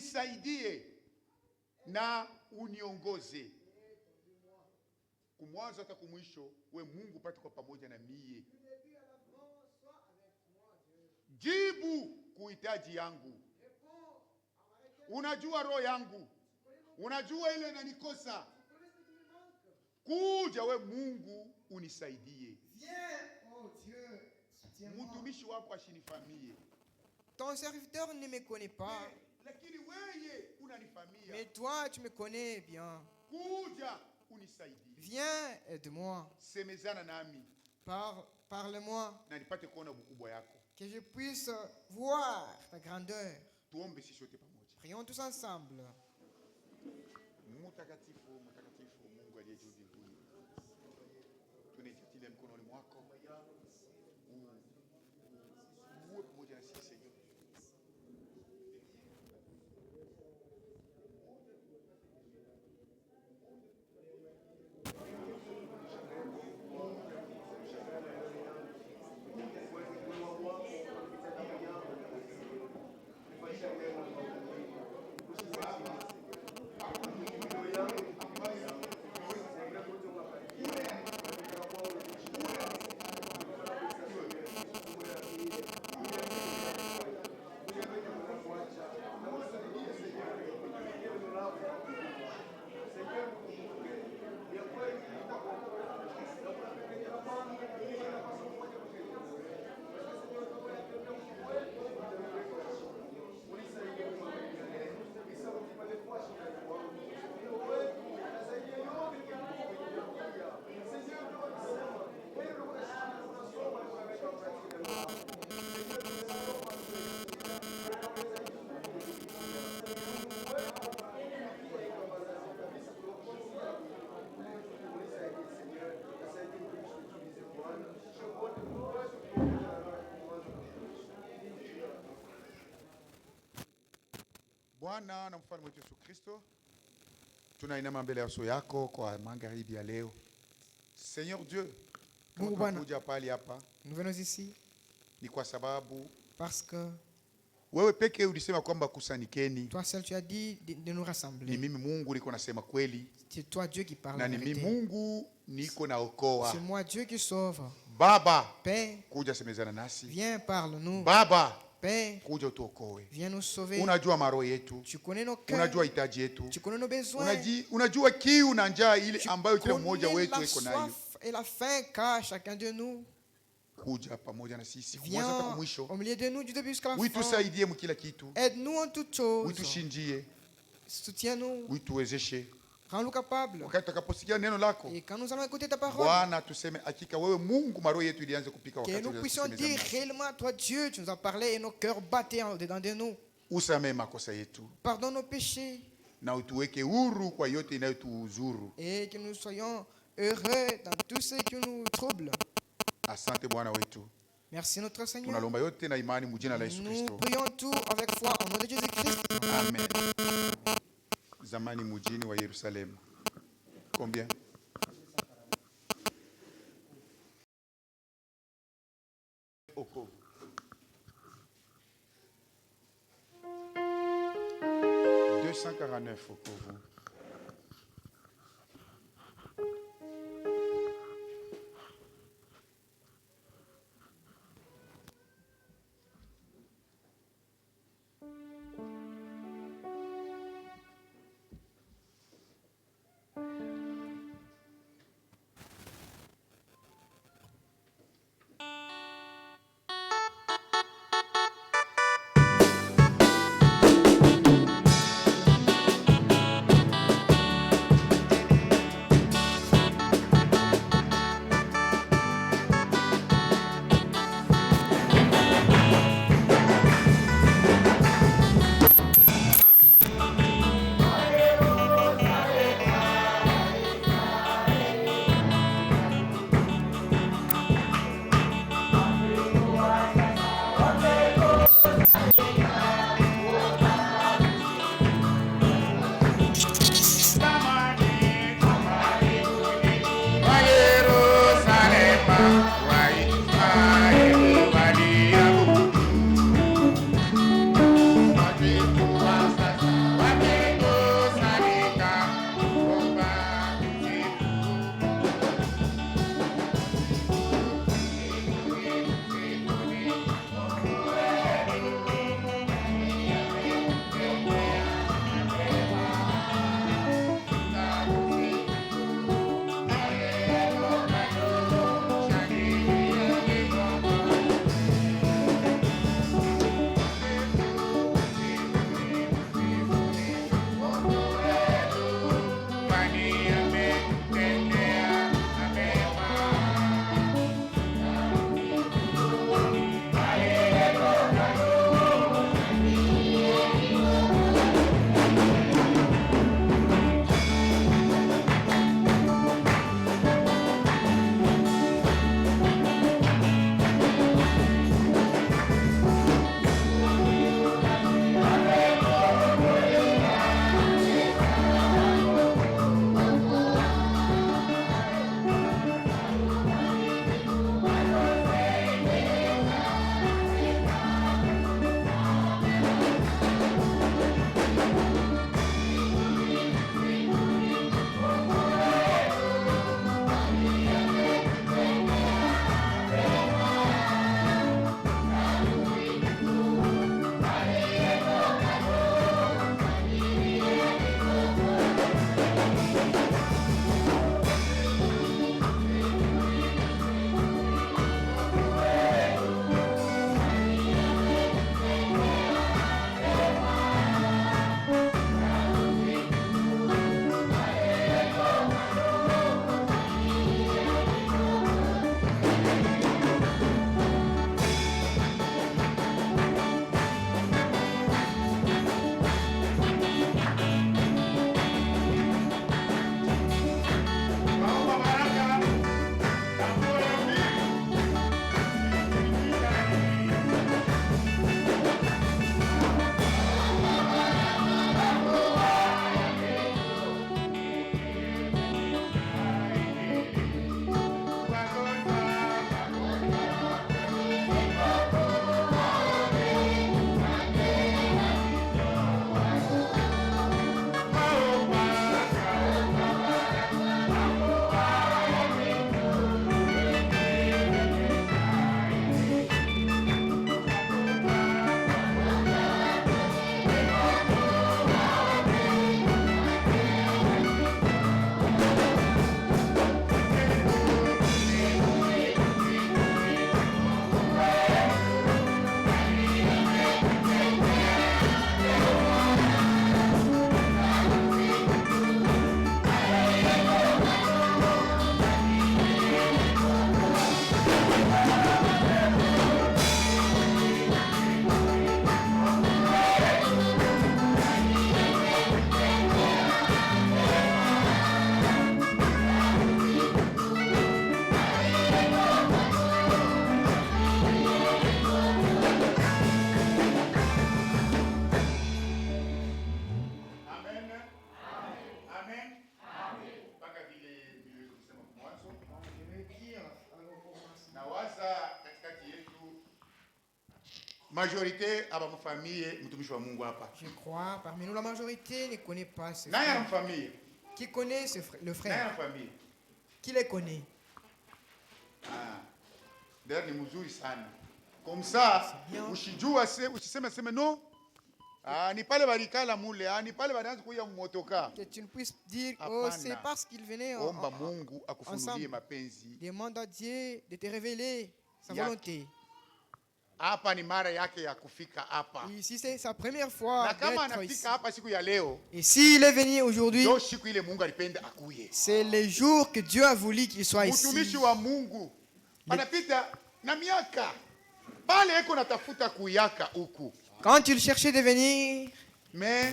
unisaidie na uniongoze. Kumwanzo hata kumwisho, we Mungu pate kwa pamoja na mie. Jibu kuhitaji yangu. Unajua roho yangu. Unajua ile inanikosa. Kuja we Mungu unisaidie. Mtumishi wako ashinifamie. Ton serviteur ne me connaît pas. Lakini wewe unanifamia. Mais toi, tu me connais bien. Kuja unisaidie. Viens, aide-moi. Semezana nami. Parle-moi. Na nipate kuona ukubwa yako. Que je puisse voir ta grandeur. Tuombe sisi wote pamoja. Prions tous ensemble. Mtakatifu, mtakatifu Mungu aliye juu mbinguni. Tunaitia mkononi mwako. Uwe pamoja na sisi Señor. Bwana na mfalme wetu Yesu Kristo, tunainama mbele ya uso yako kwa magharibi ya leo. Seigneur Dieu, tunakuja pale hapa. Nous venons ici ni kwa sababu parce que wewe pekee ulisema kwamba kusanikeni. Toi seul tu as dit de nous rassembler. Ni mimi Mungu niko nasema kweli. C'est toi Dieu qui parle. Na ni mimi Mungu niko naokoa. C'est moi Dieu qui sauve. Baba, Père, kuja semezana nasi. Viens parle-nous. Baba, Père, kuja utuokoe. Viens nous sauver. Unajua maroho yetu. Tu connais nos cœurs. Unajua hitaji yetu. Tu connais nos besoins. Unajua kiu na njaa ile ambayo kila mmoja wetu iko nayo. Et la faim qu'a chacun de nous. Kuja pamoja na sisi kuanza mpaka mwisho. Au milieu de nous du début jusqu'à la fin. Utusaidie mkila kitu. Aide-nous en toutes choses. Utushinjie. Soutiens-nous. Utuwezeshe. Rends-nous capables. Wakati tutakaposikia neno lako. Et quand nous allons écouter ta parole. Bwana tuseme hakika wewe Mungu maroho yetu ilianze kupika wakati. Que nous puissions dire réellement toi Dieu tu nous as parlé et nos cœurs battaient en dedans de nous. Usamehe makosa yetu. Pardonne nos péchés. Na utuweke huru kwa yote inayotuuzuru. Et que nous soyons heureux dans tout ce qui nous trouble. Asante Bwana wetu. Merci notre Seigneur. Tunalomba yote na imani mjina la Yesu Kristo. Nous prions tout avec foi au nom de Jésus-Christ. Amen. Zamani mjini wa Yerusalemu. Combien? Oko. 249 Okovu. majorité aba mfamille mtumishi wa Mungu hapa. Je crois, parmi nous, la majorité ne connaît pas ce Nani ana frère. famille? Qui connaît le Nani frère? ana famille? Qui les connaît? Ah. D'ailleurs ni mzuri sana. Comme ça, C'est bien. usijua usiseme non. Ah, ni pale balikala mule, ni pale banaanza kuya motoka. Que tu ne puisses dire, oh, Hapana. c'est parce qu'il venait Omba Mungu akufunulie ensemble. mapenzi. Demande à Dieu de te révéler sa Yake. volonté. Hapa ni mara yake ya kufika hapa. Ici, c'est sa première fois Na kama d'être ici. anafika hapa siku ya leo, Et s'il est venu aujourd'hui, ndio siku ile Mungu alipenda akuye. c'est le jour que Dieu a voulu qu'il soit ici. Mtumishi wa Mungu anapita na miaka pale eko natafuta kuyaka huku. Quand il cherchait de venir, Mais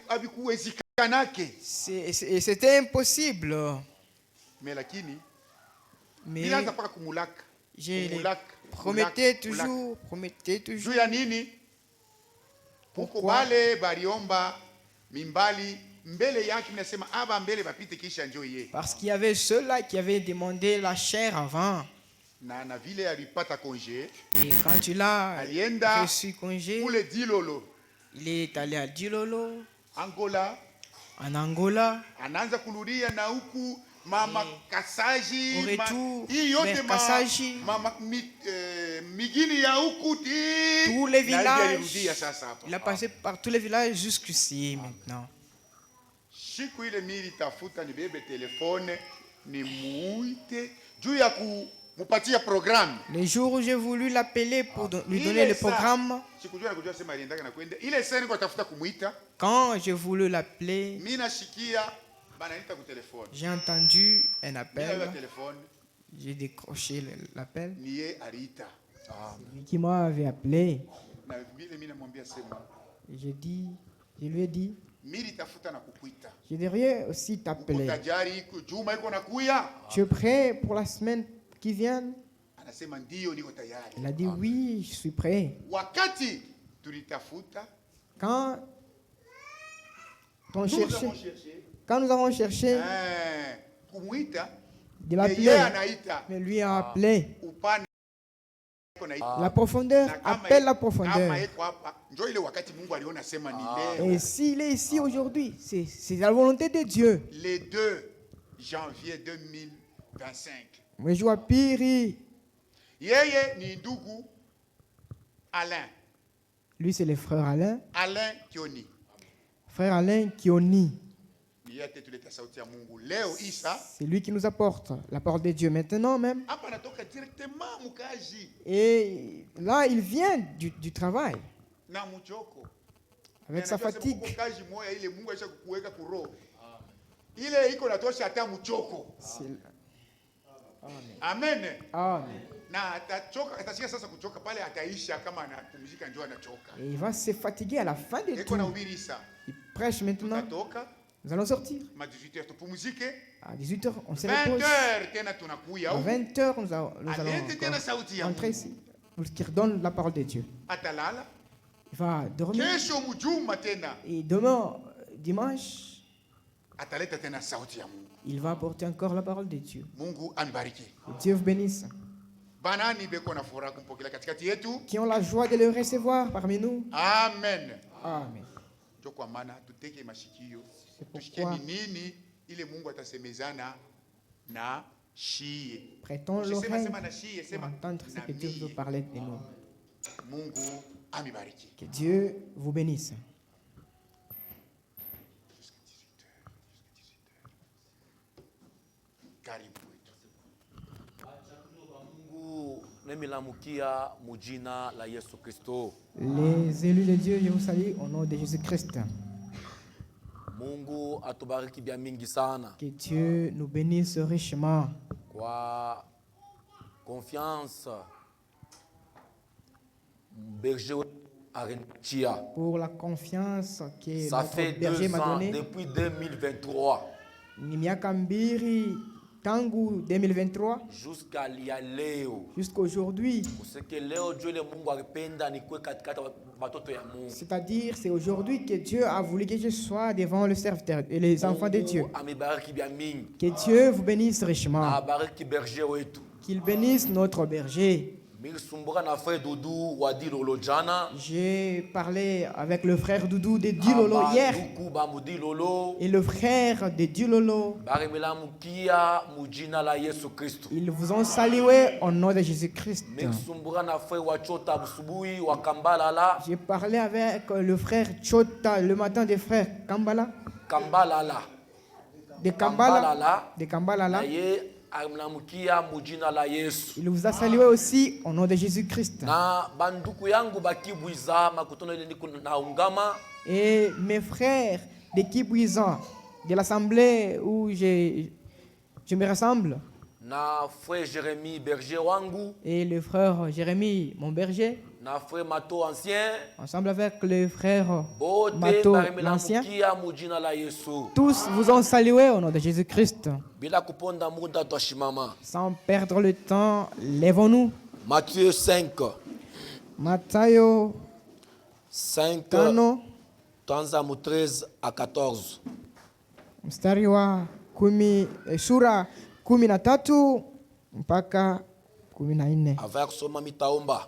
havikuwezekanake. c'était impossible. Mais lakini Mais nilianza paka kumulaka. je les Kumulaka, promettais kumulaka. toujours. Juu ya nini? Huko Pourquoi? bale baliomba mimbali mbele yake, nasema aba mbele bapite kisha njoo yeye. Parce qu'il y avait ceux-là qui avaient demandé la chair avant. Na vile alipata congé, Et quand il a alienda reçu congé, kule Dilolo, il est allé à Dilolo, Angola, en Angola. anaanza kurudia na huku mama Kasaji, Au retour, hii yote vers Kasaji. migini ya huku Tous les na villages. alirudia sasa hapa. Il a passé par tous les villages jusqu'ici maintenant. Siku ile mili tafuta nibebe telefone ni muite juu ya kumupatia programu. Le jour où j'ai voulu l'appeler pour lui donner le programme, Sikujua na kujua sema aliendaka na kwenda. Ile sasa niko tafuta kumuita. quand j'ai voulu l'appeler, Mimi nashikia banaita ku telefone. j'ai entendu un Bila appel. telefone J'ai décroché l'appel. ni yeye aliita. Lui qui m'avait appelé, Na vile mimi namwambia sema je lui ai dit, mili tafuta na kukuita. je devrais aussi t'appeler. Utajari Juma iko nakuya? Tu es prêt pour la semaine qui vient? Anasema ndio niko tayari. Il a dit oui, je suis prêt. Wakati tulitafuta, Quand nous avons cherché nous avons cherché kumuita, de yeye l'appeler, anaita mais lui a appelé. upande iko naita. La profondeur, Na kama appelle la kama profondeur. iko hapa, njoo ile wakati Mungu aliona sema ni leo. Et s'il est ici aujourd'hui, c'est la volonté de Dieu. Le 2 janvier 2025. Mwijua pili, Yeye ni ndugu Alain. lui c'est le frère Alain. Alain Kioni. Frère Alain Kioni. Ni yeye tuleta sauti ya Mungu. Leo Isa C'est lui qui nous apporte la parole de Dieu maintenant même. hapa anatoka directement mkaji Et là, il vient du travail na mchoko. avec sa fatigue. Mkaji moya ile Mungu aisha kukuweka kuroho. Ile iko natosha hata mchoko. Amen. Amen. Na atachoka, atashika sasa kuchoka pale, ataisha kama anapumzika njoo anachoka. Et il va se fatiguer à la fin de Iko tout. na ubiri Isa. Il prêche maintenant. Tutatoka Nous allons sortir. ma 18h tupumzike. À 18h, on se repose. 20h tena tunakuya À huko. 20h, nous allons Alete tena sauti ya entrer Mungu. ici pour qu'il redonne la parole de Dieu. Atalala. Il va dormir. Kesho mjuma tena Et demain, dimanche, ataleta tena sauti ya Mungu. il va apporter encore la parole de Dieu. Mungu amibariki. Que Dieu vous bénisse. Banani beko na furaha kumpokea katikati yetu. Qui ont la joie de le recevoir parmi nous. Amen. Amen. Ndio kwa maana tuteke mashikio. C'est Tusikie pourquoi ni nini ile Mungu atasemezana na shie. prêtons Usisema l'oreille sema na shie, pour sema entendre ce na que Dieu veut mie. parler de nous. Mungu amibariki. Que Dieu vous bénisse. Karibu wetu. Mungu nemilamukia mujina la Yesu Kristo. Les élus de Dieu, je vous salue au nom de Jésus-Christ. Mungu atubariki vya mingi sana Que Dieu nous bénisse richement kwa confiance berger Arentia. pour la confiance que Ça fait notre berger 2 m'a ans donnée. depuis 2023 Ni miaka mbili tangu 2023 jusqu'à lia leo. jusqu'aujourd'hui. Useke leo jole Mungu alipenda nikwe katikati ya watoto ya Mungu. C'est-à-dire, c'est aujourd'hui que Dieu a voulu que je sois devant le serviteur et les enfants de Dieu. Mungu amebariki vya mingi. Que Dieu vous bénisse richement. Abariki berger wetu. Qu'il bénisse notre berger. J'ai parlé avec le frère Doudou de Dilolo hier. Et le frère de Dilolo. Ils vous ont salué au nom de Jésus-Christ. J'ai parlé avec le frère Chota le matin des frères Kambala. De Kambalala. Il vous a salué aussi au nom de Jésus-Christ. Et mes frères de Kibouizan, de l'assemblée où je me rassemble. Et le frère Jérémie, mon berger. Ensemble avec le frère Mato, l'ancien. Tous vous ont salué au nom de Jésus-Christ. Sans perdre le temps, lèvons-nous. Matthieu 5. Matthieu 5. Tanzamu 13 à 14. Mstari wa sura 13 mpaka 14. Avec soma mitaomba.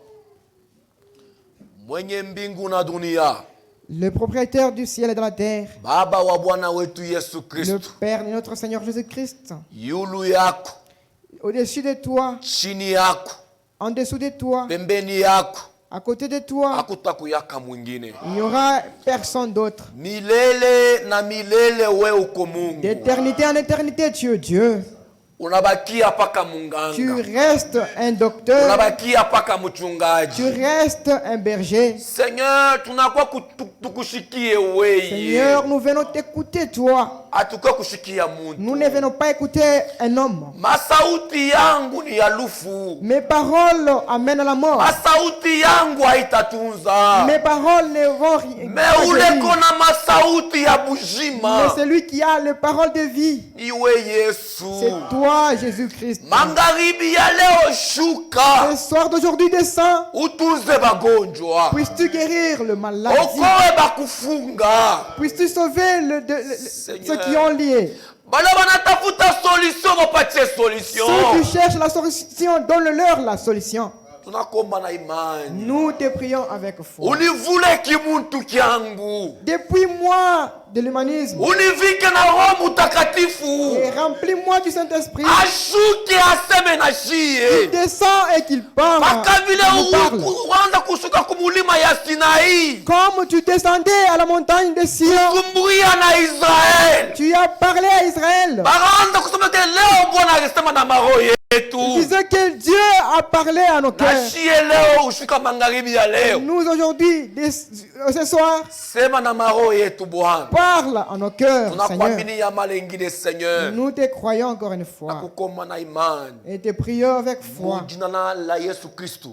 Mwenye mbingu na dunia. Le propriétaire du ciel et de la terre. Baba wa Bwana wetu Yesu Kristo. Le Père de notre Seigneur Jésus-Christ. Yulu yako. Au-dessus de toi. Chini yako. En dessous de toi. Pembeni yako. À côté de toi. Hakutakuyaka mwingine. Il n'y aura personne d'autre. Milele na milele we uko Mungu. D'éternité en éternité, tu es Dieu. Unabakia paka munganga. Tu restes un docteur. Unabakia paka mchungaji. Tu restes un berger. Seigneur, tunakuwa tukushikie wewe. Seigneur, nous venons t'écouter toi. Atuka kushikia muntu. Nous ne venons pas écouter un homme. Masauti yangu ni yalufu. Mes paroles amènent à la mort. Masauti yangu haitatunza. Mes paroles ne vont rien. Mais ule kona masauti ya bujima. Mais celui qui a les paroles de vie. Iwe Yesu. C'est toi, Jésus-Christ. Magharibi ya leo shuka. Le soir d'aujourd'hui descend. Utunze bagonjwa. Puisses-tu guérir le malade? Okoe bakufunga. Puisses-tu sauver ceux qui ont lié? Ceux qui cherchent la solution, donne-leur la solution. Nous te prions avec foi. Depuis moi de l'humanisme. Et remplis-moi du Saint-Esprit. Qu'il descend et qu'il parle. Comme tu descendais à la montagne de Sion. Tu as parlé à Israël. Il disait que Dieu a parlé à nos cœurs. Nous aujourd'hui, ce soir, parle à nos cœurs, Seigneur. Nous te croyons encore une fois. Et te prions avec foi.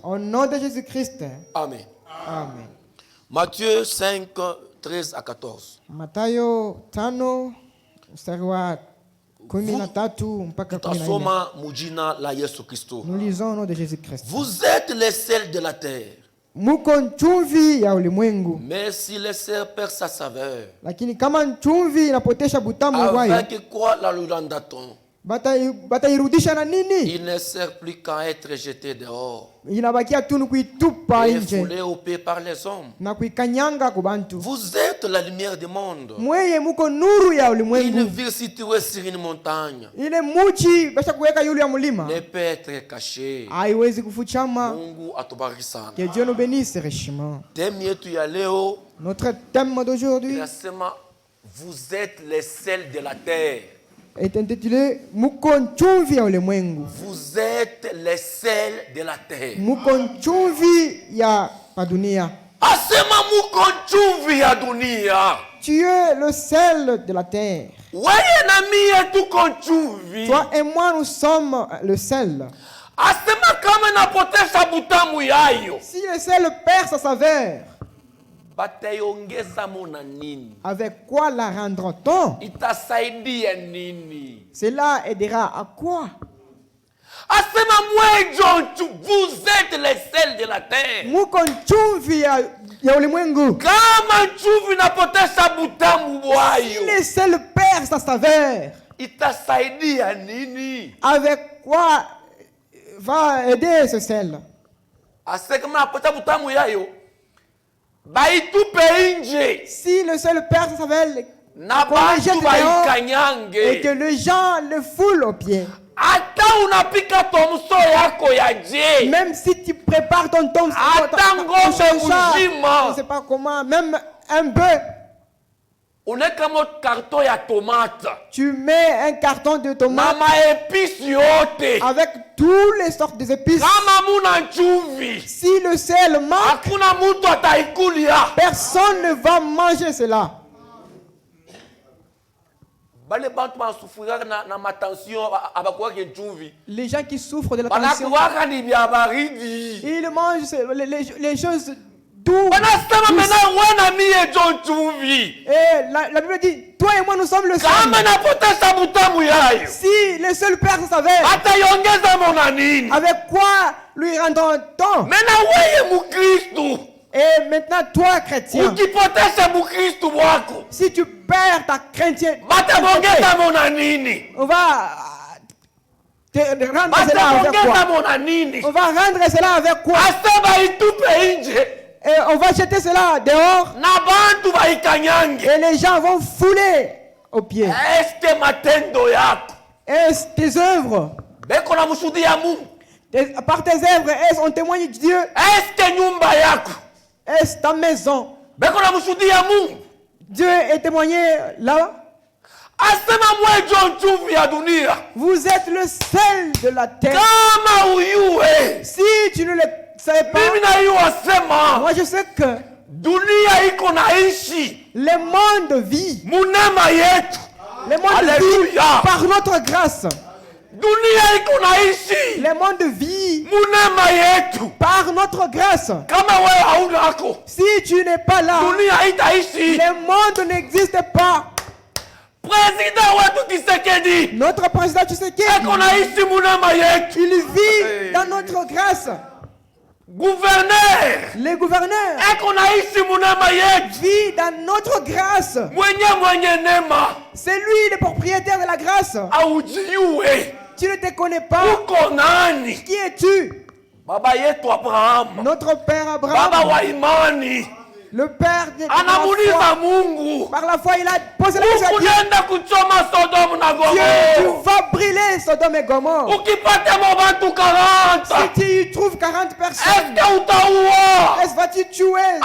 Au nom de Jésus-Christ. Amen. Amen. Matthieu 5, 13 à 14. Matthieu 5, mstari wa 13 mpaka 14. Nous lisons au nom de Jésus-Christ. Vous êtes les sels de la terre. Muko nchumvi ya ulimwengu. Mais si le sel perd sa saveur, lakini kama nchumvi inapotesha butamu wayo, avec quoi la lulandaton? Batairudisha na nini? Il ne sert plus qu'à être jeté dehors. Inabakia tu ni kuitupa nje. Foulé au pied par les hommes. Na kuikanyanga kubantu. Vous êtes la lumière du monde. Mweye muko nuru ya ulimwengu. Une ville située sur une montagne. Ile muchi basha kuweka yule ya mulima. Ne peut être caché. Haiwezi kufuchama. Mungu atubariki sana. Que Dieu nous bénisse richement. Thème yetu ya leo. Notre thème d'aujourd'hui. Vous êtes les sels de la terre. Est intitulé Muko nchumvi ya ulimwengu. Vous êtes les sels de la terre. Muko nchumvi ya dunia. Asema muko nchumvi ya dunia. Tu es le sel de la terre. Wewe na mie tuko nchumvi. Toi et moi nous sommes le sel. Asema kama napotesha butamu yayo. Si le sel perd sa saveur, bataiongeza mona nini? Avec quoi la rendra-t-on? Itasaidia nini? Cela aidera à quoi? Asema mwejo, vous êtes les sels de la terre. Muko nchumvi ya ulimwengu. Kama nchumvi napotesha butamu bwayo. Si le sel perd sa saveur, itasaidia nini? Avec quoi va aider ce sel? Si le seul perd sa savelle, qu'on le jette dehors et que les gens le foulent aux pieds. Même si tu prépares ton tombe, je ne sais pas comment, même un bœuf, tu mets un carton de tomates avec toutes les sortes d'épices. Si le sel manque, personne ne va manger cela. Les gens qui souffrent de la tension, ils mangent les choses douces. Et la Bible dit, toi et moi nous sommes le seul. Si le seul père savait, avec quoi lui rendons-on? Et maintenant, toi, chrétien, si tu perds ta chrétienne, on va te rendre cela avec quoi? On va rendre cela avec quoi? Et on va jeter cela dehors. Et les gens vont fouler aux pieds. Est-ce tes œuvres? Par tes œuvres, est-ce on témoigne de Dieu? Est-ce ta maison? Dieu est témoigné là. Vous êtes le sel de la terre. Si tu ne le savais pas, moi je sais que le monde vit. Le monde vit par notre grâce. Le monde vit par notre grâce. Si tu n'es pas là, le monde n'existe pas. Notre président Tshisekedi, il vit dans notre grâce. Les gouverneurs vit dans notre grâce. C'est lui le propriétaire de la grâce. Tu ne te connais pas. Qui es-tu? Notre père Abraham, le père de la foi. Par la foi, il a posé la question à Dieu. Dieu, tu vas brûler Sodome et Gomorrhe. Si tu y trouves 40 personnes, est-ce vas-tu tuer?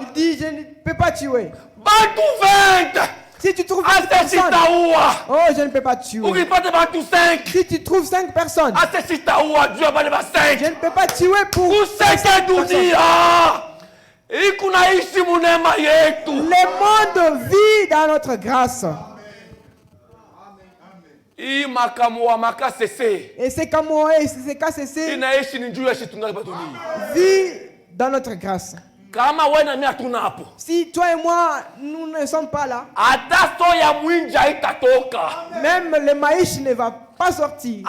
Il dit, je ne peux pas tuer. Si tu trouves 20 personnes, oh, je ne peux pas tuer. Si tu trouves 5 personnes, je ne peux pas tuer pour 5 personnes. Le monde vit dans notre grâce. Et c'est comme c'est KCC vit dans notre grâce. Si toi et moi, nous ne sommes pas là, même le maïs ne va pas sortir.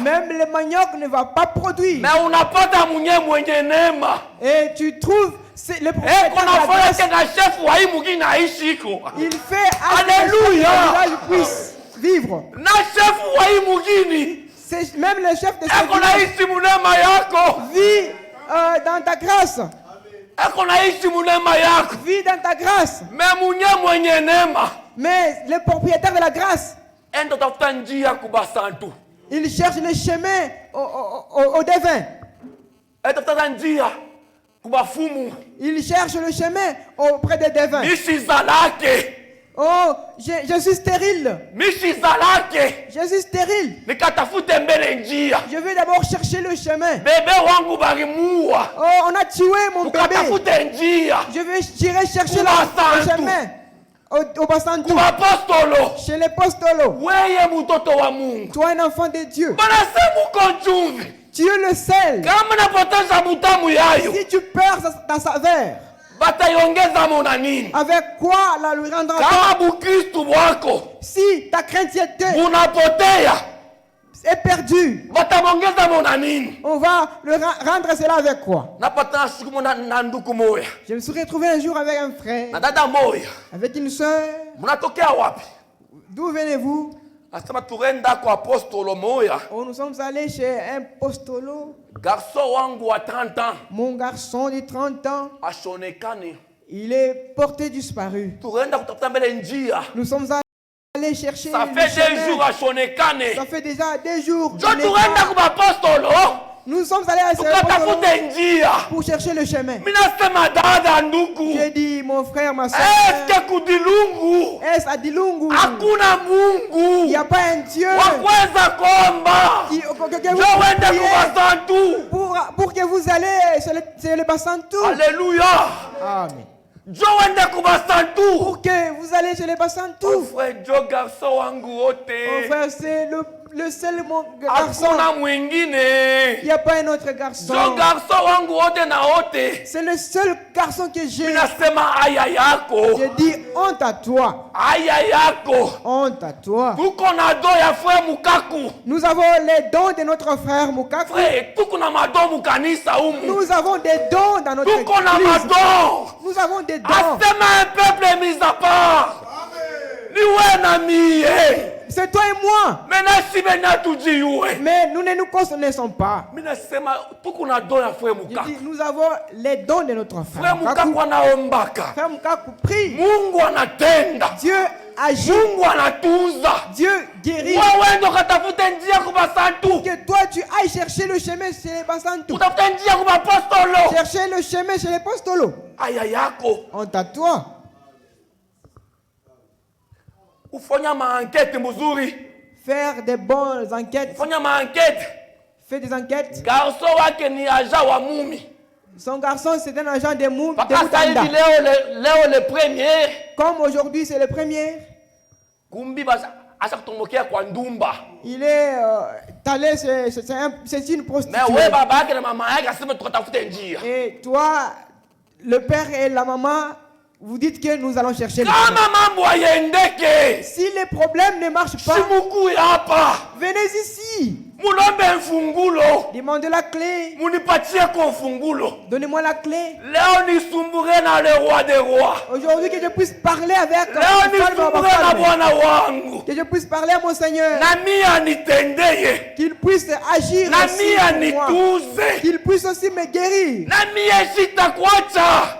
Même le manioc ne va pas produire. Et tu trouves le prophète de la grâce. Il fait à ce que le village puisse vivre. Même le chef de ce village vit dans ta grâce. Vit dans ta grâce. Mais le propriétaire de la grâce, il cherche le chemin au devin. Il cherche le chemin auprès des devins. Oh, je suis stérile. Je suis stérile. Je vais d'abord chercher le chemin. Oh, on a tué mon bébé. Je vais chercher le chemin. Au Basantou. Chez les Postolos. Toi, un enfant de Dieu. Tu es le sel. Si tu perds ta saveur, avec quoi la lui rendra-t-on? Si ta chrétienté est perdue, on va le rendre cela avec quoi? Je me suis retrouvé un jour avec un frère, avec une soeur. D'où venez-vous? Oh, nous sommes allés chez un postolo. Garçon wangu à 30 ans. Mon garçon de 30 ans. Il est porté disparu. Nous sommes allés chercher. Ça fait 2 jours à Shonekane. Ça fait déjà 2 jours. Nous sommes allés à ce pour chercher le chemin. J'ai dit, mon frère, ma soeur, est-ce à Dilungu? Il n'y a pas un Dieu pour que vous allez sur le Bassantou. Alléluia. Amen. Pour que vous allez chez les Bassantou. Mon frère, c'est le seul mon garçon. Il n'y a pas un autre garçon. C'est le seul garçon que j'ai. J'ai dit honte à toi. Honte à toi. Nous avons les dons de notre frère Mukaku. Nous avons des dons dans notre église. Nous avons des dons. Un peuple mis à part. C'est toi et moi. Mais nous ne nous connaissons pas. Nous avons les dons de notre frère. Frère Mukaku prie. Dieu agit. Dieu guérit. Que toi tu ailles chercher le chemin chez les Bassantou. Chercher le chemin chez les Postolos. Honte à toi. Faire des bonnes enquêtes. Faire des enquêtes. Son garçon c'est un agent de Mutanda. Comme aujourd'hui c'est le premier. Il est allé, c'est une prostituée. Et toi, le père et la maman, vous dites que nous allons chercher le chemin. Si les problèmes ne marchent pas, venez ici. Demandez la clé. Donnez-moi la clé. Aujourd'hui que je puisse parler avec que je puisse parler à mon Seigneur. Qu'il puisse agir aussi pour moi. Qu'il puisse aussi me guérir.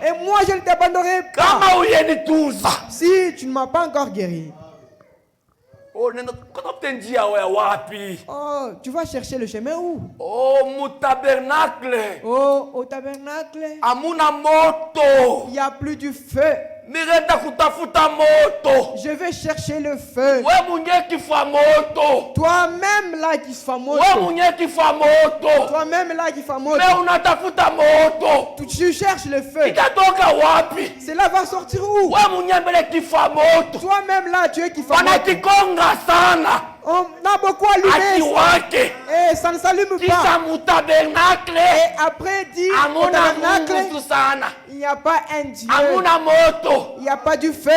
Et moi je ne t'abandonnerai pas si tu ne m'as pas encore guéri. Oh, tu vas chercher le chemin où? Au tabernacle. Oh, au tabernacle. Il n'y a plus du feu. Je vais chercher le feu. Toi-même là qui fais moto. Toi-même là qui fais moto. Tu cherches le feu. Cela va sortir où? Toi-même là tu es qui fais moto. On a beaucoup allumé et ça ne s'allume pas. Et après dit au tabernacle, il n'y a pas un Dieu. Il n'y a pas du feu.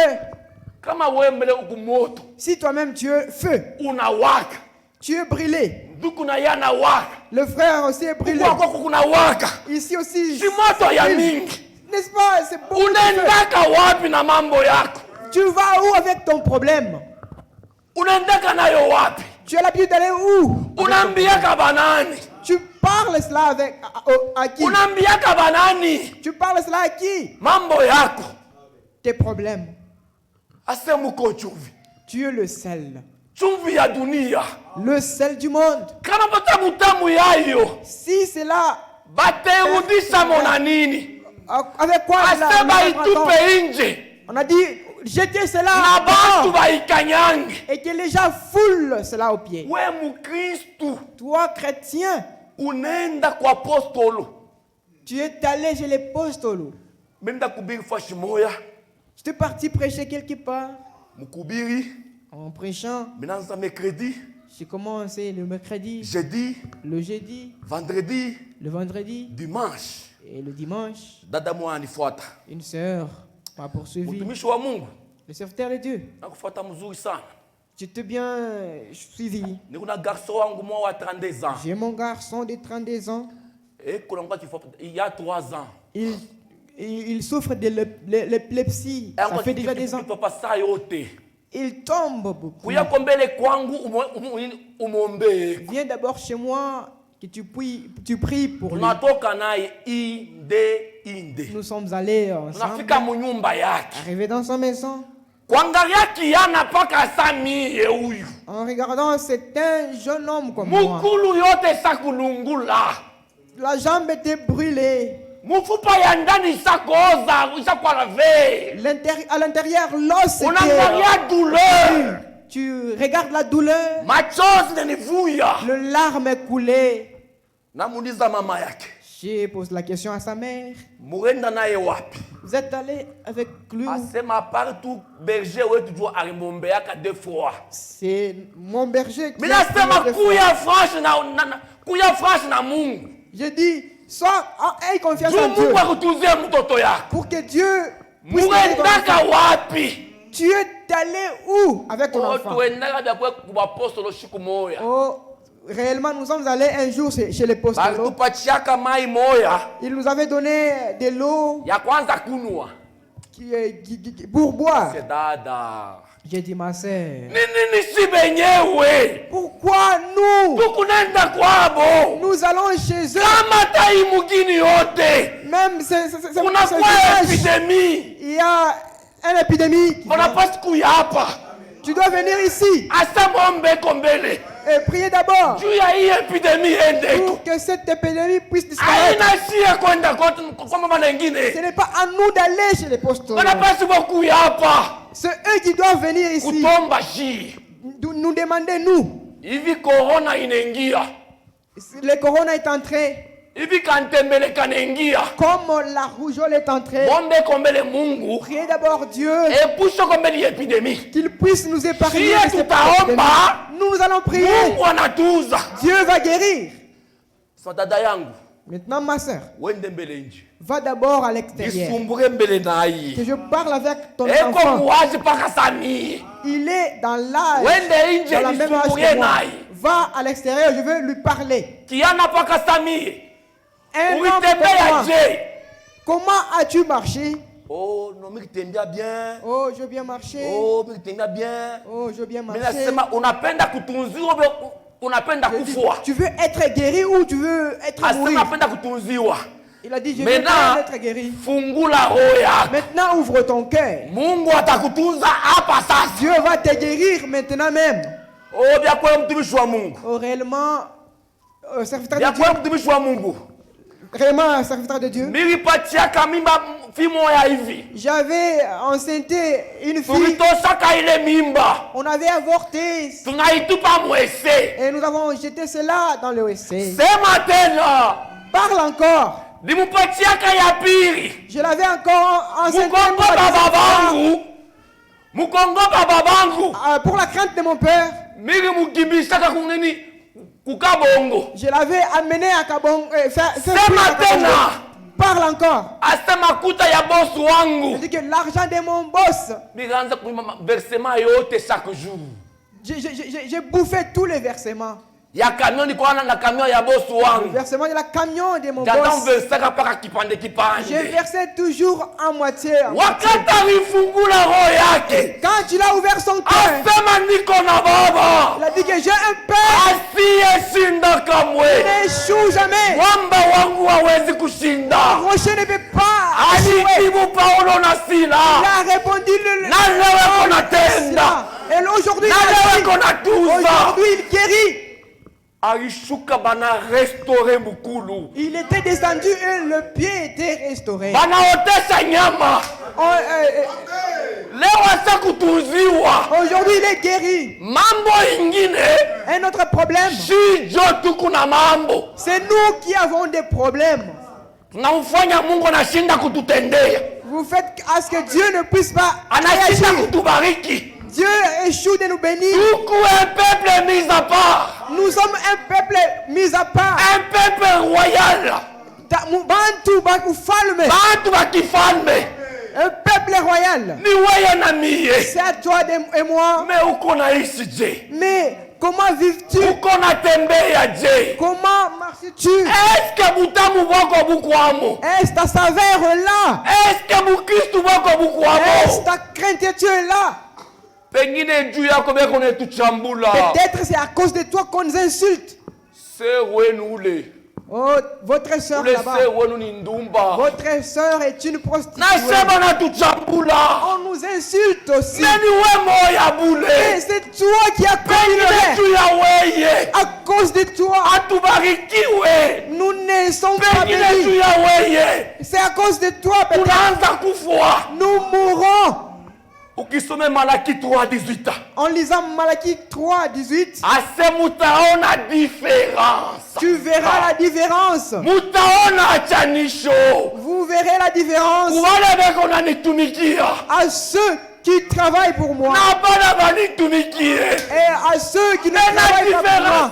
Si toi-même tu es feu, tu es brûlé. Le frère aussi est brûlé. Ici aussi. N'est-ce pas? C'est beaucoup de feu. Tu vas où avec ton problème? Tu as l'habitude d'aller où? Tu parles cela avec à qui? Tu parles cela à qui? Tes problèmes. Tu es le sel. Le sel du monde. Si c'est là, avec quoi on a dit jeter cela et que les gens foulent cela aux pieds. Toi chrétien, tu es allé chez les postolos. Je suis parti prêcher quelque part. En prêchant, j'ai commencé le mercredi, le jeudi, le vendredi, dimanche. Et le dimanche, une sœur m'a poursuivi. Le serviteur de Dieu. Tu t'es bien suivi. J'ai mon garçon de 32 ans. Il y a 3 ans. Il souffre de l'épilepsie. Ça fait déjà des ans. Il tombe beaucoup. Viens d'abord chez moi que tu pries pour lui. Nous sommes allés ensemble. Arrivés dans sa maison. En regardant, c'est un jeune homme comme moi. La jambe était brûlée. À l'intérieur, l'os était... Tu regardes la douleur. Le larme est coulé. J'ai posé la question à sa mère. Vous êtes allé avec lui? C'est mon berger qui j'ai dit, sois aie confiance en Dieu. Pour que Dieu puisse t'aider ton enfant. Tu es allé où avec ton enfant? Oh, réellement, nous sommes allés un jour chez les Postolos. Ils nous avaient donné de l'eau pour boire. J'ai dit, ma sœur, pourquoi nous allons chez eux? Même il y a une épidémie. Tu dois venir ici et prier d'abord pour que cette épidémie puisse disparaître. Ce n'est pas à nous d'aller chez les Postolos. C'est eux qui doivent venir ici. Nous demander, nous. Le corona est entré. Comme la rougeole est entrée. Priez d'abord Dieu qu'il puisse nous épargner de cette épidémie. Nous allons prier. Dieu va guérir. Maintenant, ma soeur, va d'abord à l'extérieur. Que je parle avec ton enfant. Il est dans l'âge, dans la même âge que moi. Va à l'extérieur, je veux lui parler. Un homme comme moi. Comment as-tu marché? Oh, non, mais tu bien. Oh, je veux bien marcher. Oh, mais tu bien. Oh, je veux bien marcher. Mais on appelle à tu veux être guéri ou tu veux être mourir? Il a dit, je veux être guéri. Maintenant, ouvre ton cœur. Dieu va te guérir maintenant même. Oh, réellement, serviteur de Dieu. Réellement, serviteur de Dieu. J'avais enceinté une fille. On avait avorté. Et nous avons jeté cela dans le WC. Parle encore. Je l'avais encore enceinte. Pour la crainte de mon père. Je l'avais amené à Kabongo. Parle encore. Je dis que l'argent de mon boss. J'ai bouffé tous les versements. Le versement de la camion de mon boss. Je versais toujours en moitié. Quand il a ouvert son cœur, il a dit que j'ai un père. Il n'échoue jamais. Le rocher ne peut pas échouer. Il a répondu et aujourd'hui il guérit. Il était descendu et le pied était restauré. Aujourd'hui il est guéri. Un autre problème, c'est nous qui avons des problèmes. Vous faites à ce que Dieu ne puisse pas réagir. Dieu échoue de nous bénir. Nous sommes un peuple mis à part. Un peuple royal. Un peuple royal. C'est à toi et moi. Mais comment vives-tu? Comment marches-tu? Est-ce ta saveur là? Est-ce ta crainte tu es là? Peut-être c'est à cause de toi qu'on nous insulte. Oh, votre soeur là-bas. Votre soeur est une prostituée. On nous insulte aussi. Et c'est toi qui as commis. À cause de toi, nous ne sommes pas bénis. C'est à cause de toi, peut-être. Nous mourrons. Malachie 3:18. En lisant Malachie 3:18, tu verras la différence. Vous verrez la différence à ceux qui travaillent pour moi et à ceux qui ne travaillent pas pour moi.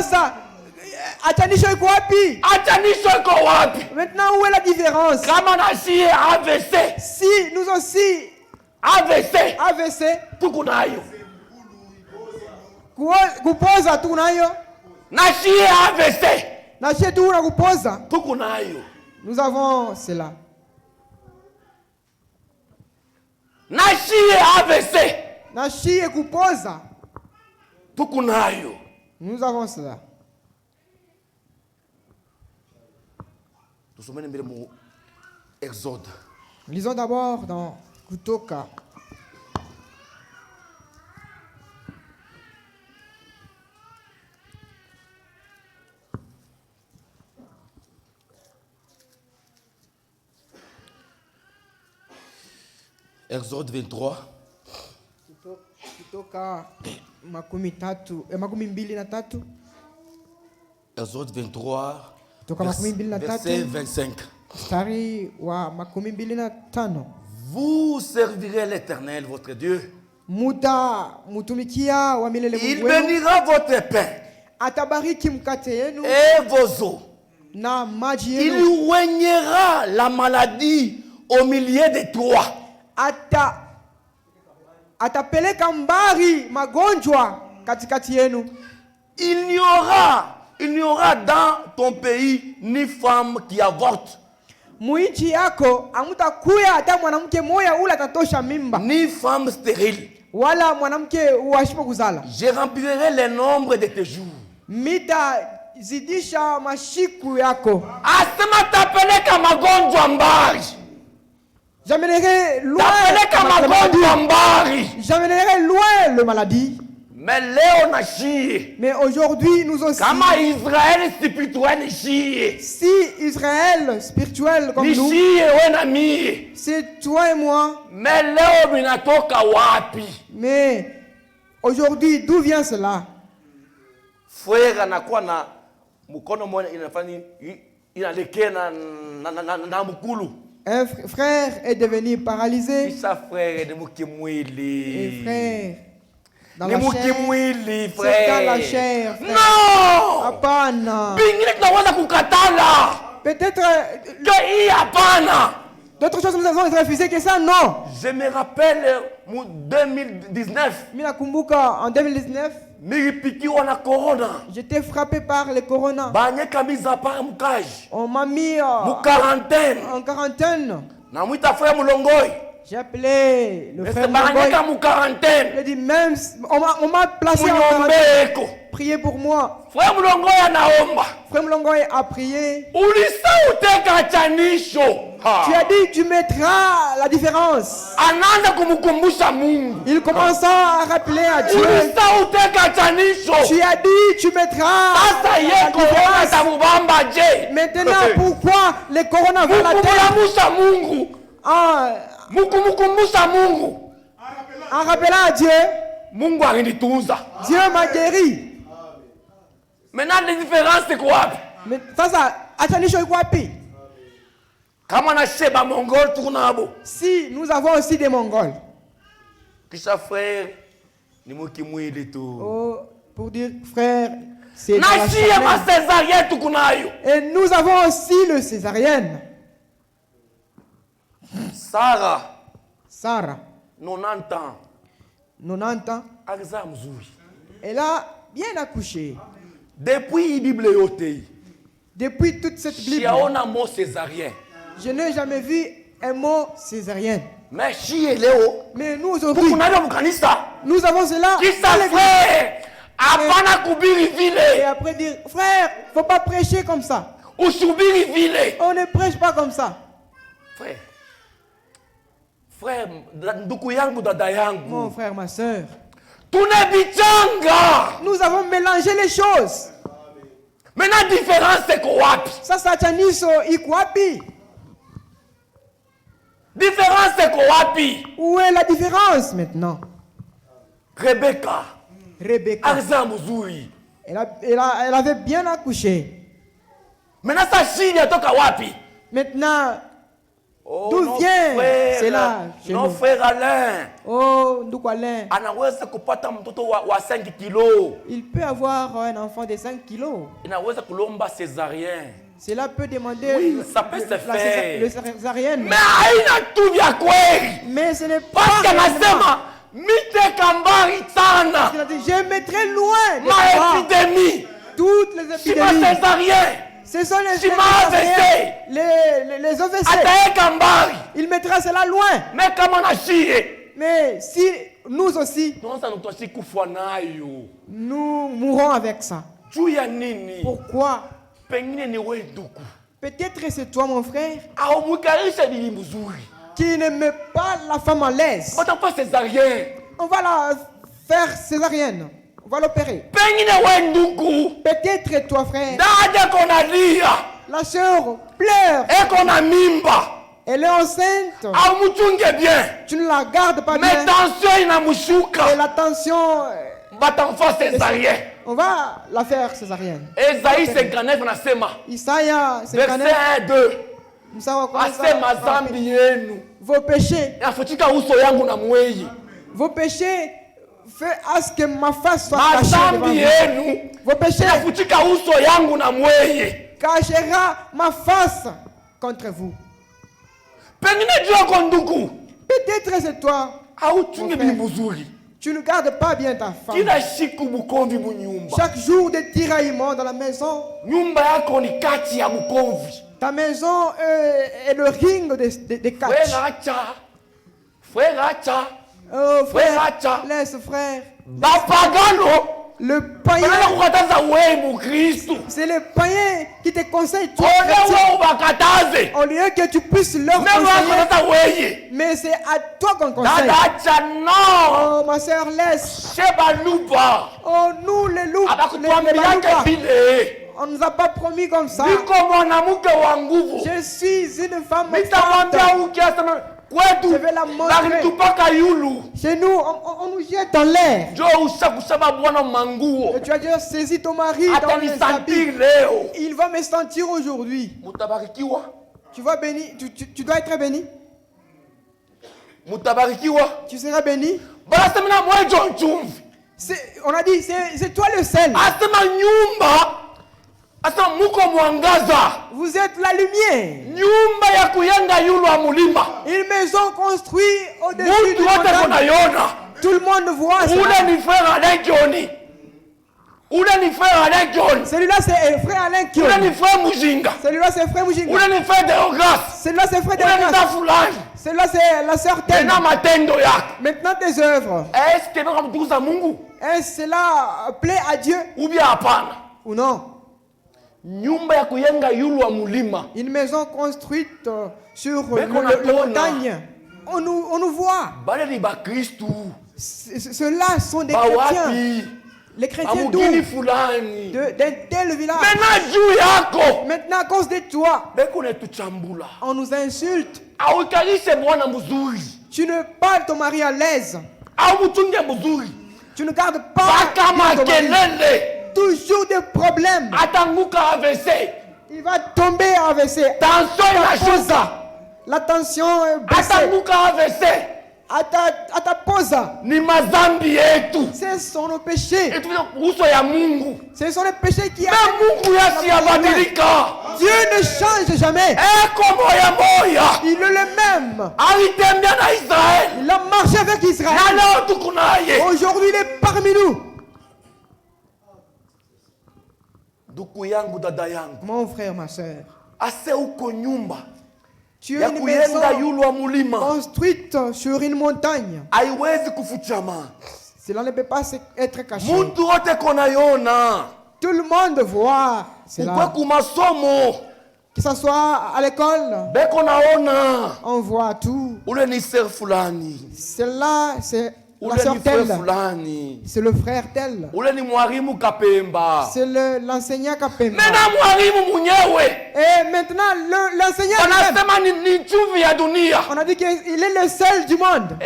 Ça. Maintenant, où est la différence? Si nous aussi AVC kupoza tunayo nashie tu na kupoza nous avons cela. Nashie kupoza nous avons cela. Exode. Lisons d'abord dans Kutoka. Exode 23. Kutoka makumi mbili na tatu. Exode 23. Verset 25. Vous servirez l'Éternel, votre Dieu. Il bénira votre pain et vos eaux. Il oignera la maladie au milieu de toi. Il n'y aura dans ton pays ni femme qui avorte. Ni femme stérile. Je remplirai le nombre de tes jours. J'amènerai loin le maladie. Mais aujourd'hui, nous aussi. Si Israël spirituel comme nous, c'est toi et moi. Mais aujourd'hui, d'où vient cela? Un frère est devenu paralysé. Et frère, dans la chair. C'est dans la chair. Frère. Non! Apana. Peut-être d'autres choses nous avons refusé que ça, non. Je me rappelle en 2019. En 2019, j'étais frappé par le corona. On m'a mis en quarantaine. J'ai appelé le frère Mulongoy. Il a dit même, on m'a placé en quarantaine. Priez pour moi. Frère Mulongoy a prié. Tu as dit tu mettras la différence. Il commença à rappeler à Dieu. Tu as dit tu mettras la différence. Maintenant pourquoi le corona va la terre? En rappelant à Dieu, Dieu m'a guéri. Maintenant, la différence c'est quoi? Mais ça, si nous avons aussi des Mongols. Oh, pour dire frère, c'est la et nous avons aussi le césarienne. Sarah, 90 ans. Elle a bien accouché. Depuis toute cette Bible, je n'ai jamais vu un mot césarienne. Mais si elle est haut. Mais nous aujourd'hui, nous avons cela. Qui ça frère? Et après dire, frère, faut pas prêcher comme ça. On ne prêche pas comme ça. Frère, mon frère, ma soeur, nous avons mélangé les choses. Maintenant, la différence c'est quoi? Ça, sataniso ikwapi. Différence c'est quoi? Où est la différence maintenant? Rebecca. Elle avait bien accouché. Maintenant, ça chine à toka wapi. Maintenant, d'où vient cela chez nous? Frère Alain. Oh, d'où Alain? Anaweza kupata mtoto wa 5 kilos. Il peut avoir un enfant de 5 kilos. Inaweza kulomba césarien. Cela peut demander oui, ça peut se faire. Le césarienne. Mais haina tu vya kweli. Mais ce n'est pas. Parce qu'anasema mite kambari sana. Je mettrai loin ma épidémie. Toutes les épidémies. Si ma césarien. Ce sont les OVC. Il mettra cela loin. Mais comment on a chié? Mais si nous aussi, nous mourrons avec ça. Pourquoi? Peut-être c'est toi, mon frère, qui ne met pas la femme à l'aise. On va la faire césarienne. On va l'opérer. Peut-être toi, frère. La sœur pleure. Elle est enceinte. Tu ne la gardes pas bien. Et la tension. On va la faire césarienne. Esaïe 59 nasema. Isaiah 59. Verset 2. Asema zambi yenu. Vos péchés. Yafutika uso yangu na mwezi. Vos péchés. Fais à ce que ma face soit cachée devant vous. Vos péchés cachera ma face contre vous. Peut-être c'est toi. Tu ne gardes pas bien ta femme. Chaque jour de tiraillement dans la maison. Ta maison est le ring de catch. Oh frère, laisse frère. Le païen. C'est le païen qui te conseille tout. Au lieu que tu puisses leur conseiller. Mais c'est à toi qu'on conseille. Oh ma soeur, laisse. Oh nous les loups. On ne nous a pas promis comme ça. Je suis une femme forte. Je vais la montrer. Chez nous, on nous jette dans l'air. Et tu as déjà saisi ton mari dans les habits. Il va me sentir aujourd'hui. Tu vas béni. Tu dois être béni. Tu seras béni. On a dit, c'est toi le sel. Vous êtes la lumière. Une maison construite au-dessus du montagne. Tout le monde voit ça. Celui-là c'est frère Alain Kion. Celui-là c'est frère Mujinga. Celui-là c'est frère Deogas. Celui-là c'est la sœur Ten. Maintenant tes œuvres. Est-ce cela plaît à Dieu ou non? Une maison construite sur le montagne. On nous voit. Ceux-là sont des chrétiens. Les chrétiens d'où? D'un tel village. Maintenant à cause de toi, on nous insulte. Tu ne parles ton mari à l'aise. Tu ne gardes pas ton mari. Toujours des problèmes. Il va tomber à AVC. La tension est baissée. À ta pose. Ce sont nos péchés. Ce sont les péchés qui Dieu ne change jamais. Il est le même. Il a marché avec Israël. Aujourd'hui il est parmi nous. Mon frère, ma soeur, Tu es une maison construite sur une montagne. Cela ne peut pas être caché. Tout le monde voit cela. Que ce soit à l'école, on voit tout. Cela, c'est la sœur telle. C'est le frère tel. C'est l'enseignant Kapemba. Et maintenant, l'enseignant on a dit qu'il est le seul du monde.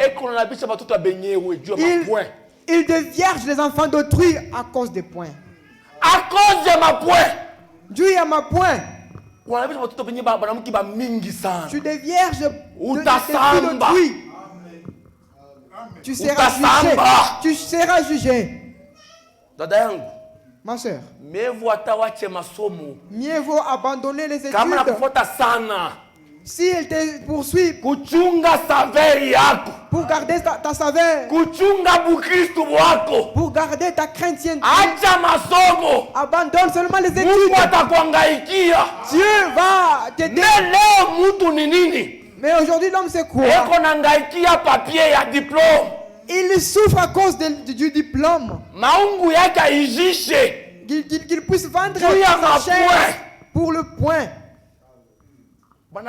Il dévierge les enfants d'autrui à cause des points. À cause de ma point. Dieu a ma point. Tu dévierges d'autrui. Tu seras jugé. Tu seras jugé. Ma soeur, mieux vaut abandonner les études. Si elle te poursuit pour garder ta saveur, pour garder ta chrétienté, abandonne seulement les études. Dieu va t'aider. Mais aujourd'hui, l'homme, c'est quoi? Il souffre à cause du diplôme. Qu'il puisse vendre sa chair pour le point. On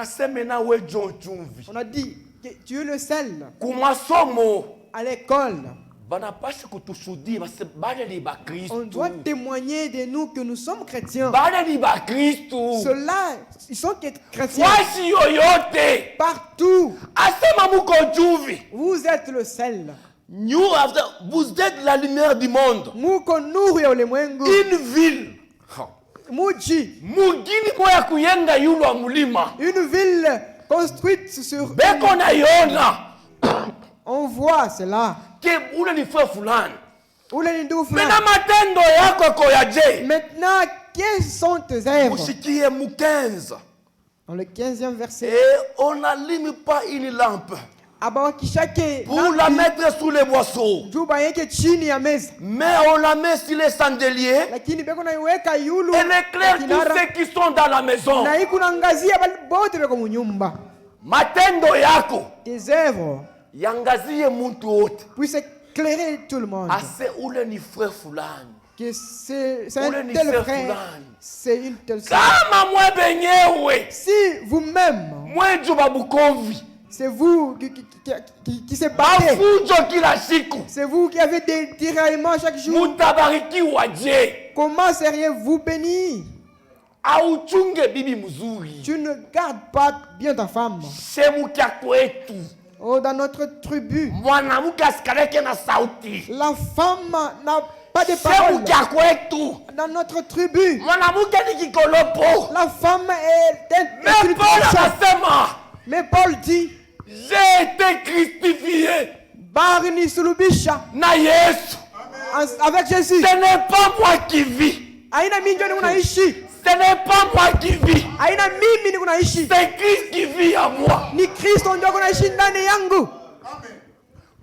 a dit que tu es le seul. À l'école, on doit témoigner de nous que nous sommes chrétiens. Ceux-là, ils sont chrétiens. Partout. Vous êtes le seul. Vous êtes la lumière du monde. Une ville. Une ville construite sur. On voit cela. Maintenant, quelles sont tes œuvres? Dans le 15e verset. Et on n'allume pas une lampe pour la mettre sous les boisseaux, mais on la met sur les chandeliers et éclaire tous ceux qui sont dans la maison. Matendo yako tes œuvres yangazie muntu wote puisse éclairer tout le monde. Ase ule ni frère fulani. Que c'est un tel frère, c'est une telle sœur. Si vous-même, c'est vous qui se battez, c'est vous qui avez des tiraillements chaque jour, comment seriez-vous béni? Tu ne gardes pas bien ta femme. Oh, dans notre tribu, la femme n'a pas de parole. Dans notre tribu, la femme est mais Paul dit, j'ai été crucifié avec Jésus. Ce n'est pas moi qui vis. Ce n'est pas moi qui vis. C'est Christ qui vit en moi.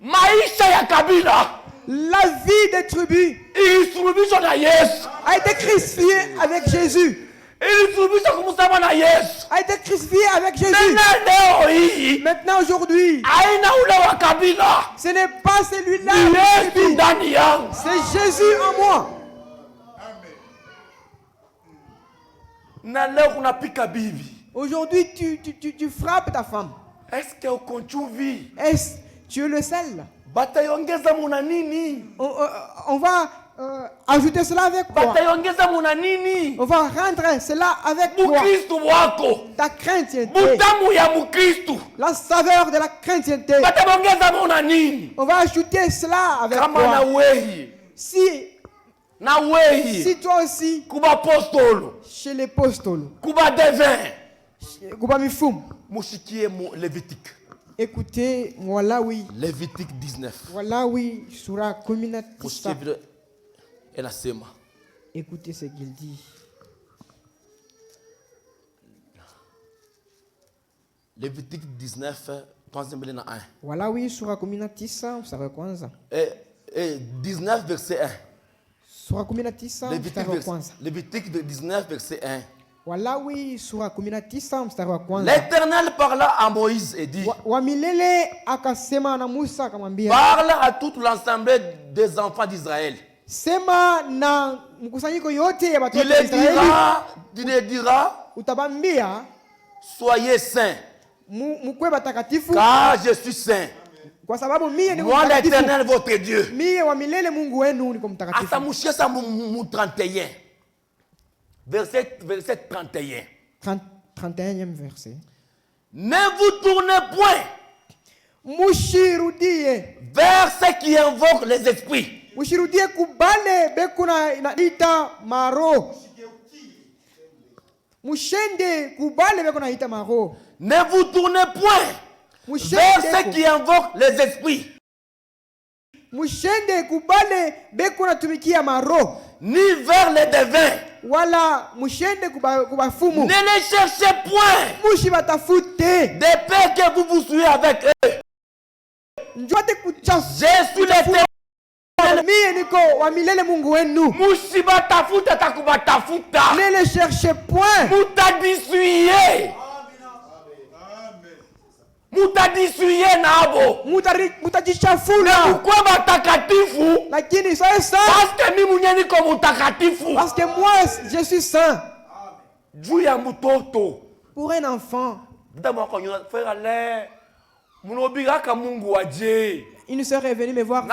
Maisha ya kabila, la vie des tribus a été crucifiée avec Jésus. A été crucifié avec Jésus. Maintenant aujourd'hui, ce n'est pas celui-là, c'est Jésus en moi. Aujourd'hui tu frappes ta femme. Est-ce que tu es le seul? On va ajouter cela avec quoi? On va rendre cela avec quoi? Ta chrétienté. La saveur de la chrétienté. On va ajouter cela avec quoi? Si toi aussi, chez les apôtres, écoutez, voilà oui. Lévitique 19. Voilà oui, Surah Communatissa. Écoutez ce qu'il dit. Lévitique 19, 1. Voilà oui, Surah Communatissa, mstari kwanza. 19 verset 1. Surah Communatissa, mstari kwanza. Lévitique 19 verset 1. L'Éternel parla à Moïse et dit, parle à toute l'assemblée des enfants d'Israël. Il les dira, soyez saints, car je suis saint. Moi l'Éternel votre Dieu. Asamushe 31. Verset 31. 31e verset. Ne vous tournez point vers ceux qui invoquent les esprits. Ne vous tournez point vers ceux qui invoquent les esprits. Ni vers les devins. Ne les cherchez point. De peur que vous vous souillez avec eux. Je suis l'Éternel. Ne les cherchez point. Mutadisuye nabo. Pourquoi batakatifu? Parce que moi je suis saint. Pour un enfant. Il ne serait venu me voir.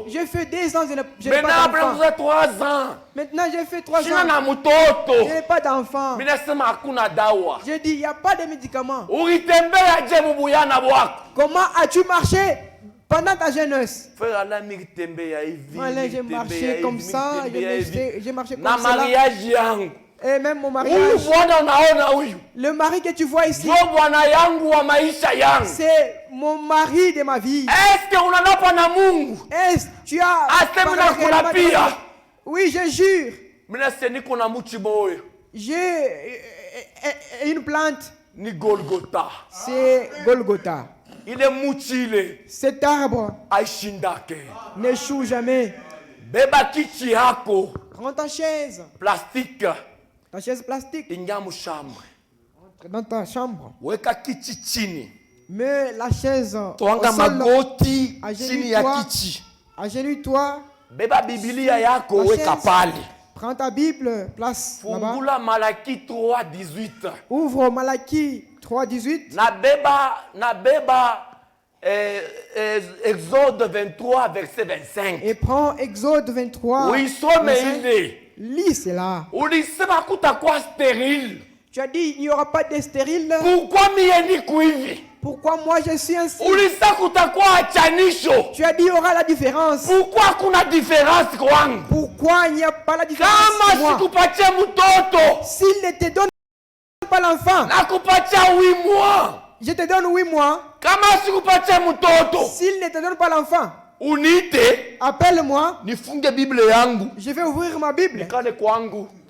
J'ai fait 2 ans, je n'ai pas d'enfant. Maintenant j'ai fait 3 ans. Je n'ai pas d'enfant. J'ai dit, il n'y a pas de médicaments. Comment as-tu marché pendant ta jeunesse? J'ai marché comme ça. J'ai marché comme ça. Et même mon mariage. Le mari que tu vois ici, c'est mon mari de ma vie. Est-ce que tu as oui, je jure. J'ai une plante. C'est Golgotha. Cet arbre n'échoue jamais. Prends ta chaise. Plastique. Ta chaise plastique. Entre dans ta chambre. Mets la chaise au sol. Agenouille-toi. Prends ta Bible, place là-bas. Malaki 3:18. Ouvre Malaki 3:18. Exode 23, verset 25. Et prends Exode 23. Oui, lis cela. Stérile. Tu as dit il n'y aura pas de stérile. Pourquoi moi je suis ainsi? Tu as dit il y aura la différence. Pourquoi il n'y a pas la différence? S'il ne te donne pas l'enfant, je te donne 8 mois. S'il ne te donne pas l'enfant, appelle-moi. Je vais ouvrir ma Bible.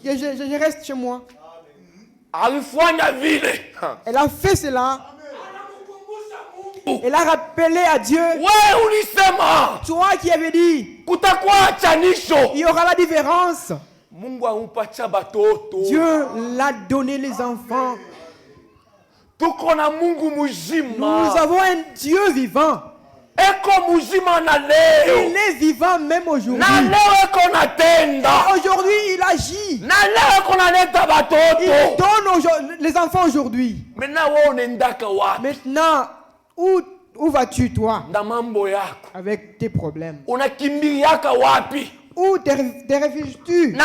Je reste chez moi. Elle a fait cela. Elle a rappelé à Dieu. Toi qui avais dit il y aura la différence. Dieu l'a donné les enfants. Nous avons un Dieu vivant. Il est vivant même aujourd'hui. Aujourd'hui, il agit. Il donne les enfants aujourd'hui. Maintenant, où vas-tu toi? Avec tes problèmes. Où te réfugies-tu?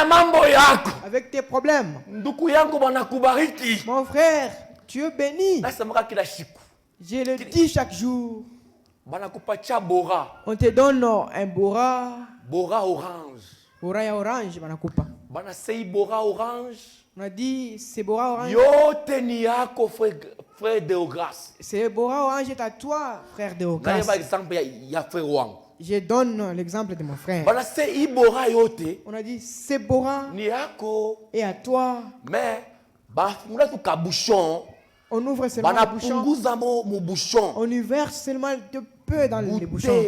Avec tes problèmes. Mon frère, Dieu bénit. Je le dis chaque jour. On te donne un bora. Bora orange. Bora ya orange banakupa. Bora orange. On a dit c'est bora orange. Yote ni yako frère Deogras. C'est bora orange est à toi, frère Deogras. Je donne l'exemple de mon frère. On a dit c'est bora ni yako et à toi. Mais on ouvre seulement le bouchon. On y verse seulement de peu dans les bouchons.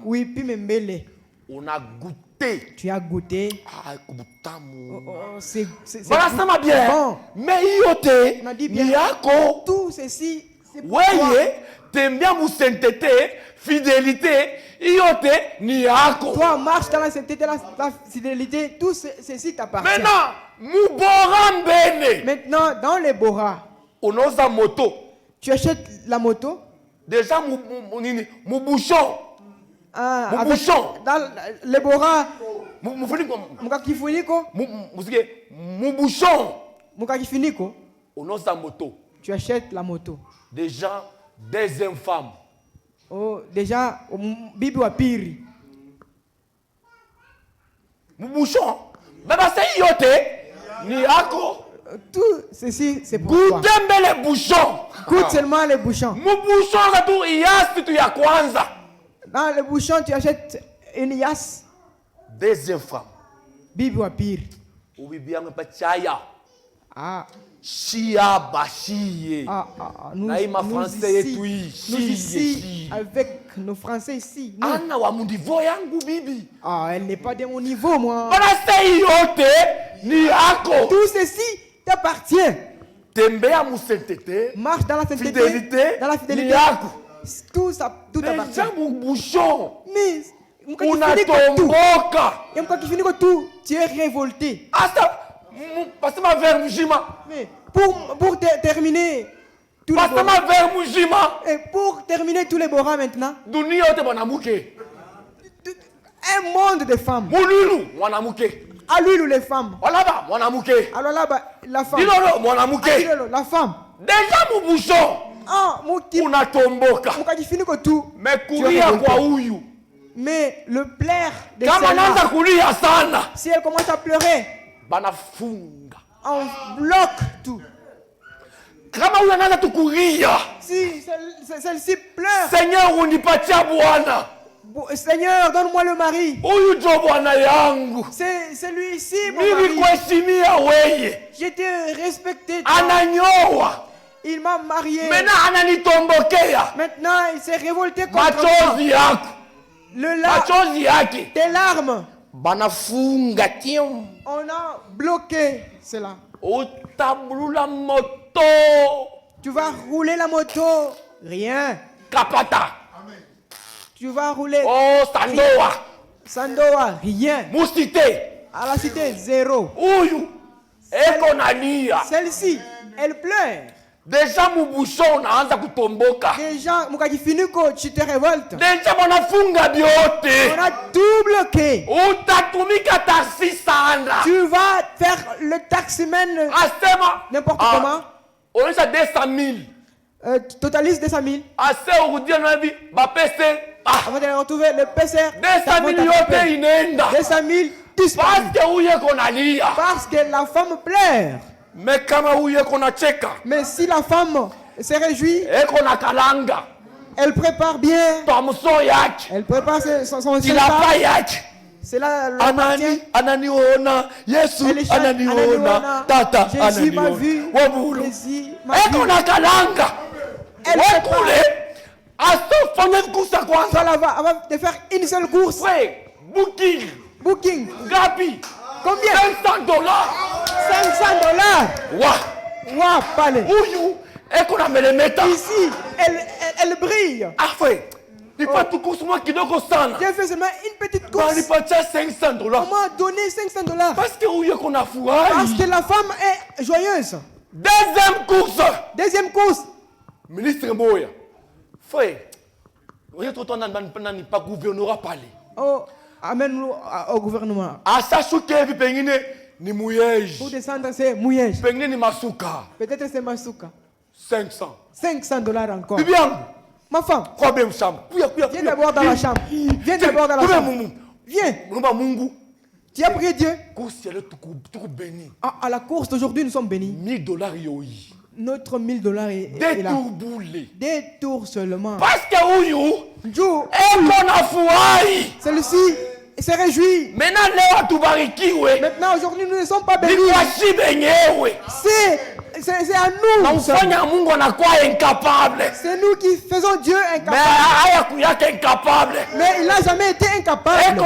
Oui, puis membele. On a goûté Tu as goûté. Ah, c'est voilà, ça m'a bien. Bon. Mais yote, On a dit bien. Niako. Tout ceci, c'est pour Ouais, toi. t'aimes bien mon sainteté, fidélité. Yote, Niako. Toi, marche dans la sainteté, la fidélité. Tout ceci t'appartient. Maintenant, Mouboram Bene. Maintenant, dans les Bora, On a moto. tu achètes la moto. Déjà, mon bouchon. Mon bouchon. Dans les Bora, Mon bouchon. On a moto. Tu achètes la moto. Déjà, deuxième femme. Oh, déjà, Bibi wa piri. Mon bouchon. Mais c'est yote. Ni ako. Tout ceci, c'est pour toi. Goûte les bouchons. Goûte seulement les bouchons. Mon bouchon, c'est tout. Yas, tu ya kwanza. Dans les bouchons, tu achètes une yas. Deuxième femme. Bibi wa piri. Ou bibi yangu pa chaya. Ah. Chia bachiye. Nous ici, avec nos Français ici. Anna wa mundivo yangu bibi. Elle n'est pas de mon niveau, moi. Ni ako. Tout ceci t'appartient. Tembea musentete. Marche dans la sainteté. Fidélité. Dans la fidélité. Ni ako. Tout ça, tout t'appartient. Déjà mon bouchon. Mais on a tomboka. Et quand tu finis que tout, tu es révolté. Ah ça. Parce ma vers mujima. Mais pour terminer tous les Bora. Et pour terminer tous les Bora maintenant. Dunia ote banamuke. Un monde de femmes. Mululu mwanamuke. À l'huile ou les femmes. Olaba mwanamuke. Alors là-bas, la femme. Dilolo mwanamuke. Dilolo, la femme. Déjà mon bouchon. Una tomboka. Mais courir kwa huyu. Mais le plaire de kama naanza kulia sana. Si elle commence à pleurer. Banafunga. On bloque tout. Kama huyu anaanza tukuria. Si celle-ci pleure. Seigneur unipatia bwana. Seigneur, donne-moi le mari. Huyu jo bwana yangu. C'est lui-ci mon mari. mari. Nilikuheshimia wewe. J'étais respecté. Ananyoa. Il m'a marié. Maintenant, il s'est révolté contre moi. Tes larmes. On a bloqué cela. Tu vas rouler la moto. Rien. Kapata. Tu vas rouler. Oh, Sandoa. Sandoa, rien. Mouscité. À la cité, zéro. Celle-ci, elle pleure. Déjà mon bouchon naanza kutomboka. Déjà mukajifiniko tu te révoltes. Déjà wanafunga biote. On a tout bloqué. Utatumika taxi sana. Tu vas faire le taximan n'importe comment. On est à 200 000. Totalise 200 000. Assez au dire dans la vie, ba PC. Avant de retrouver le PCR. 200 000 yote inenda. 200 000 disparaît. Parce que où est qu'on a lia. Parce que la femme pleure. Mais kama où est qu'on a cheka. Mais si la femme se réjouit. Et qu'on a kalanga. Elle prépare bien. Tomson yak. Elle prépare son il a pas yak. C'est là le Anani ona Yesu anani ona tata Jésus m'a vu. Jésus m'a vu. Et qu'on a kalanga. Elle va te faire une seule course. Booking. Gabi. Combien? $500. $500. Waouh, palais. Et qu'on a mis les métal. Ici, elle brille. Ah ouais. Il faut tout course moi qui doit sana. J'ai fait seulement une petite course. Il faut $500. On m'a donné $500. Parce que où est qu'on a fouillé. Parce que la femme est joyeuse. Deuxième course. Ministre Moya. Frère. Vous êtes autant dans pas gouvernement parler. Oh, amène-nous au gouvernement. Ah ça souke pengine ni mouillage. Pour descendre c'est mouillage. Pengine ni masuka. Peut-être c'est masuka. $500 encore. Bien. Ma femme. Problème chambre. Viens d'abord dans la chambre. Viens d'abord dans la chambre. Viens. Tu as prié Dieu. À la course d'aujourd'hui, nous sommes bénis. $1000 yoyi. Notre $1000 est là. Des tours seulement. Parce que celui-ci se réjouit. Maintenant, aujourd'hui, nous ne sommes pas bénis. C'est à nous. C'est nous qui faisons Dieu incapable. Mais il n'a jamais été incapable.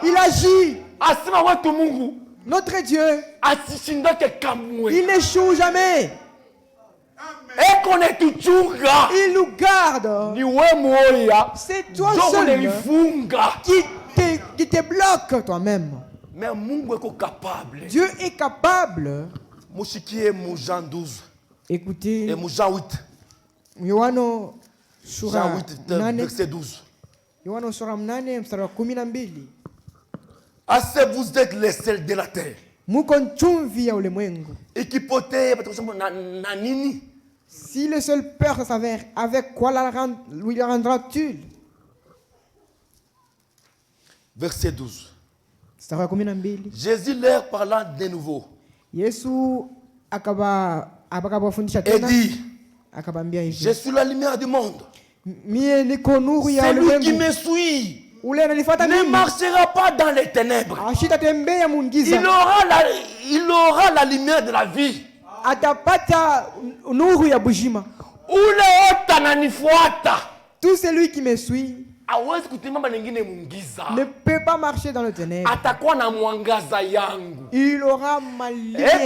Il agit. Notre Dieu, il n'échoue jamais. Il nous garde. C'est toi seul qui te bloque toi-même. Dieu est capable. Écoutez, Jean 8. Yohana sura Jean 8, verset 12. Yohana sura 8 mstari wa 12. Assez vous êtes les sels de la terre. Muko chumvi ya ulimwengu. Ikipotee na nini? Si le seul peur s'avère, avec quoi lui rendra-t-il? Verset 12. Mstari wa 12. Jésus leur parlant de nouveau. Yesu akabafundisha Et tena. dit, Akabambia hivi. je suis la lumière du monde. Mie niko nuru ya Celui ulimwengu. qui me suit ne marchera pas dans les ténèbres. Il aura la lumière de la vie. Tout celui qui me suit ne peut pas marcher dans le ténèbre. Il aura ma lumière.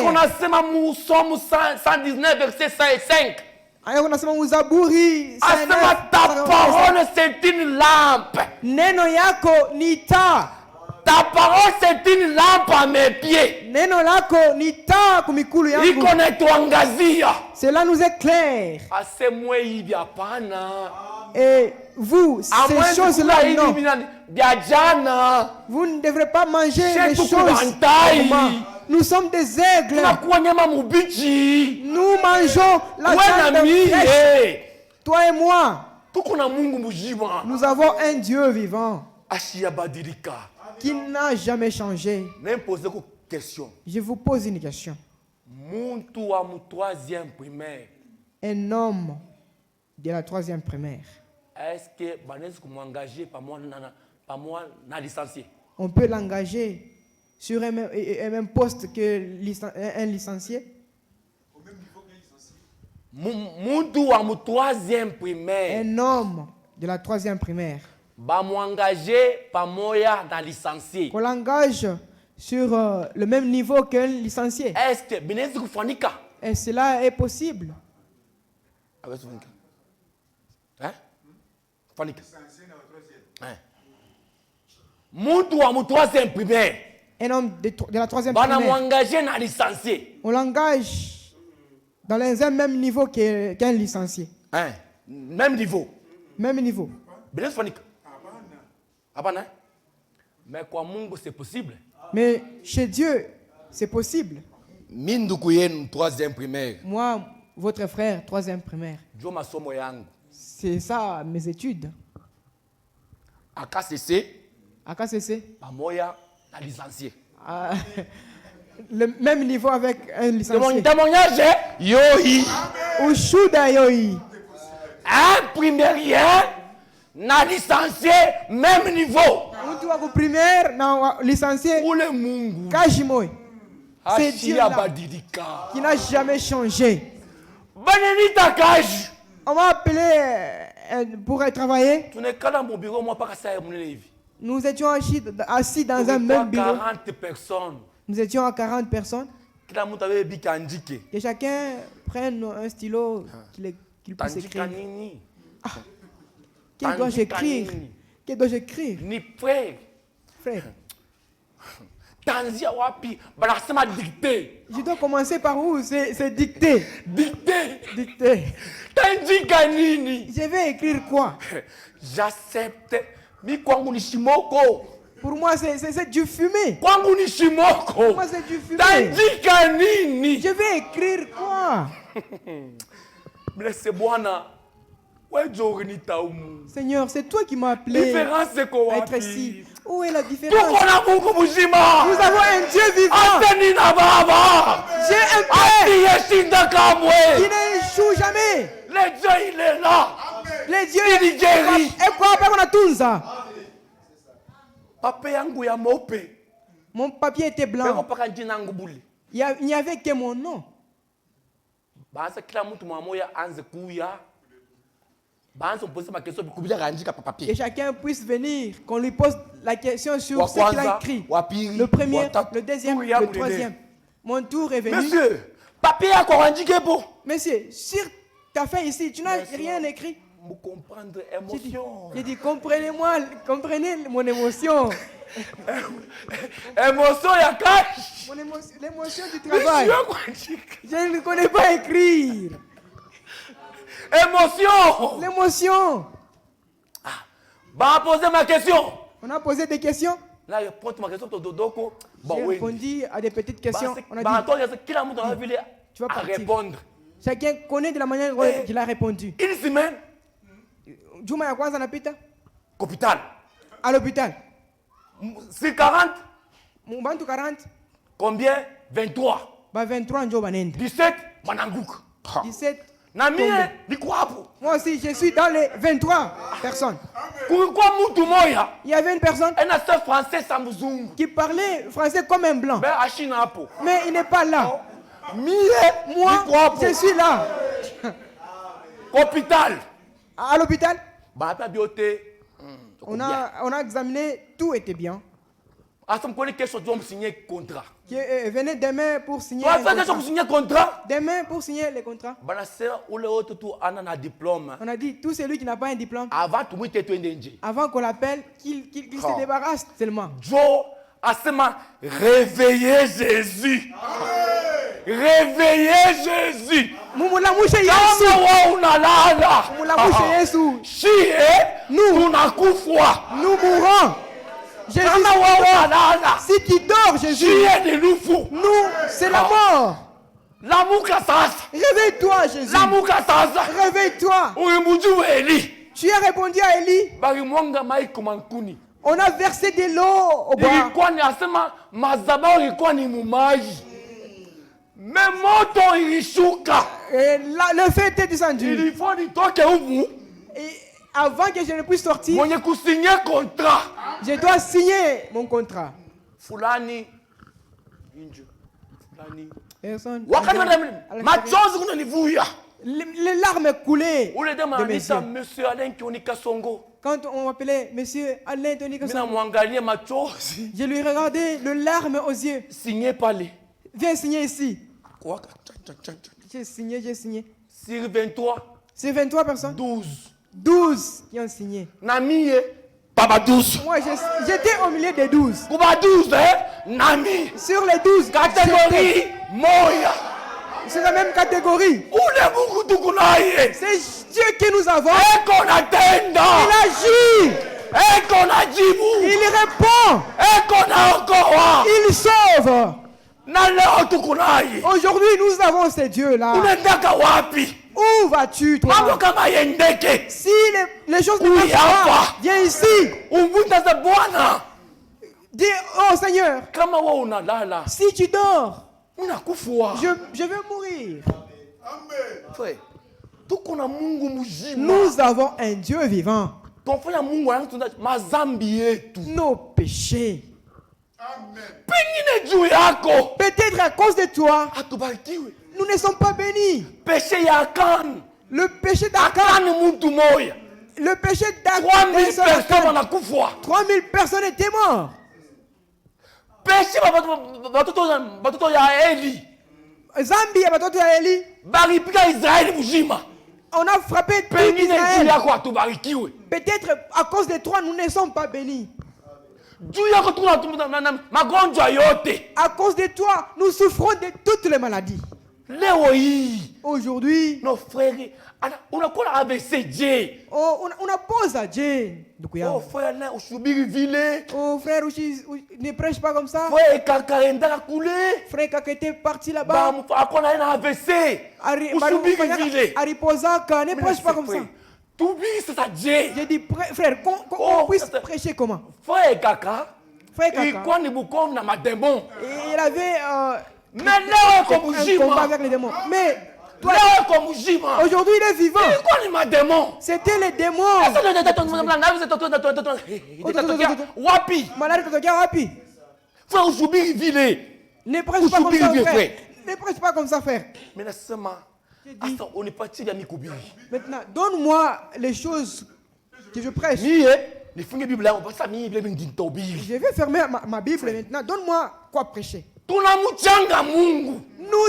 Ta parole c'est une lampe. Neno yako ni taa. Ta parole c'est une lampe à mes pieds. Neno lako ni taa kumikulu yangu. Cela nous éclaire. Et vous, ces choses-là, non. Vous ne devrez pas manger les choses. Nous sommes des aigles. Nous mangeons la viande fraîche. Toi et moi, nous avons un Dieu vivant qui n'a jamais changé. Je vous pose une question. Un homme de la 3e primaire. Est-ce que on peut l'engager sur un même poste qu'un licencié? Un homme de la 3e primaire. On l'engage sur le même niveau qu'un licencié. Et cela est possible. Hein? Un homme de la 3e primaire. On l'engage dans un même niveau qu'un licencié. Hein? Même niveau. Même niveau. Mais quoi, Mungu, c'est possible. Mais chez Dieu, c'est possible. 3e primaire. Moi, votre frère, 3e primaire. C'est ça, mes études. AKCC. Le même niveau avec un licencié. Ushuda yoyi. Un primérien, na licencié, même niveau. Mtu wa primaire na licencié. Kajimoy. C'est Dieu qui n'a jamais changé. On m'a appelé pour travailler. Nous étions assis dans un même bureau. 40 personnes. Nous étions à 40 personnes. Que chacun prenne un stylo qu'il puisse écrire. Qu'est-ce dois-je écrire? Qu'est-ce dois-je écrire? Ni frère. Frère. Dicté. Je dois commencer par où? C'est dicter. Dicter. Je vais écrire quoi? J'accepte. Pour moi, c'est du fumé. Pour moi, c'est du fumé. Je vais écrire quoi? Seigneur, c'est toi qui m'as appelé à être ici. Où est la différence? Nous avons un Dieu vivant. J'ai un Père qui n'échoue jamais. Le Dieu, il est là. Le Dieu, il est là. Et quoi, on a tout ça? Mon papier était blanc. Il n'y avait que mon nom. Et chacun puisse venir, qu'on lui pose la question sur ce qu'il a écrit. Le premier, le deuxième, le troisième. Mon tour est venu. Monsieur, papier a corrigé beau. Monsieur, sur ta fin ici, tu n'as rien écrit. Vous comprendre émotion. J'ai dit, comprenez-moi, comprenez mon émotion. Émotion, il y a cash. L'émotion du travail. Je ne connais pas écrire. Émotion. L'émotion. Bah, poser ma question. On a posé des questions. Là, je prends ma question. J'ai répondu à des petites questions. On a dit, tu vas partir. Répondre. Chacun connaît de la manière dont il a répondu. Une semaine. Juma ya kwanza napita Hôpital. À l'hôpital. C'est 40. Mbantu 40. Combien? 23. Ba 23 njo banende. 17 mananguk. 17. Nami ni kwapo. Moi aussi je suis dans les 23 personnes. Pourquoi mutu moya? Il y avait une personne un acteur français samzungu qui parlait français comme un blanc. Ben achina hapo. Mais il n'est pas là. Moi je suis là. Hôpital. À l'hôpital. On a examiné, tout était bien. Venez demain pour signer un contrat. Demain pour signer les contrats. On a dit, tout celui qui n'a pas un diplôme, avant qu'on l'appelle, qu'il se débarrasse seulement. Réveillez Jésus. Réveillez Jésus. Nous mourrons. Jésus, si tu dors, Jésus, nous, c'est la mort. Réveille-toi, Jésus. Réveille-toi. Tu as répondu à Élie. On a versé de l'eau au bas. Et là, le feu était descendu. Et avant que je ne puisse sortir, je dois signer mon contrat. Personne. Les larmes coulaient de mes yeux. Quand on m'appelait Monsieur Alain Tony Kasongo, je lui regardais le larme aux yeux. Viens signer ici. J'ai signé. Sur 23. Sur 23 personnes. 12 qui ont signé. Papa 12. Moi, j'étais au milieu des 12. Papa 12, Nami. Sur les 12. Catégorie Moya. C'est la même catégorie. C'est Dieu que nous avons. Il agit. Il répond. Il sauve. Aujourd'hui, nous avons ces dieux-là. Où vas-tu, toi? Si les choses ne marchent pas, viens ici. Dis, oh Seigneur, si tu dors, je vais mourir. Nous avons un Dieu vivant. Nos péchés. Peut-être à cause de toi, nous ne sommes pas bénis. Le péché d'Akan. Le péché d'Akan. 3000 personnes étaient mortes. Zambie, on a frappé tout Israël. Peut-être à cause de toi, nous ne sommes pas bénis. À cause de toi, nous souffrons de toutes les maladies. Aujourd'hui, nos frères, on a quoi avec Dieu? On a posé à Dieu. Oh frère, oh frère, ne prêche pas comme ça. Frère Kaka était parti là-bas. Ne prêche pas comme ça. J'ai dit, frère, qu'on puisse prêcher comment? Frère Kaka, il avait un combat avec les démons. Mais aujourd'hui, il est vivant. C'était les démons. Ne prêche pas comme ça, frère. Ne prêche pas comme ça, frère. Maintenant, donne-moi les choses que je prêche. Je vais fermer ma Bible maintenant. Donne-moi quoi prêcher. Nous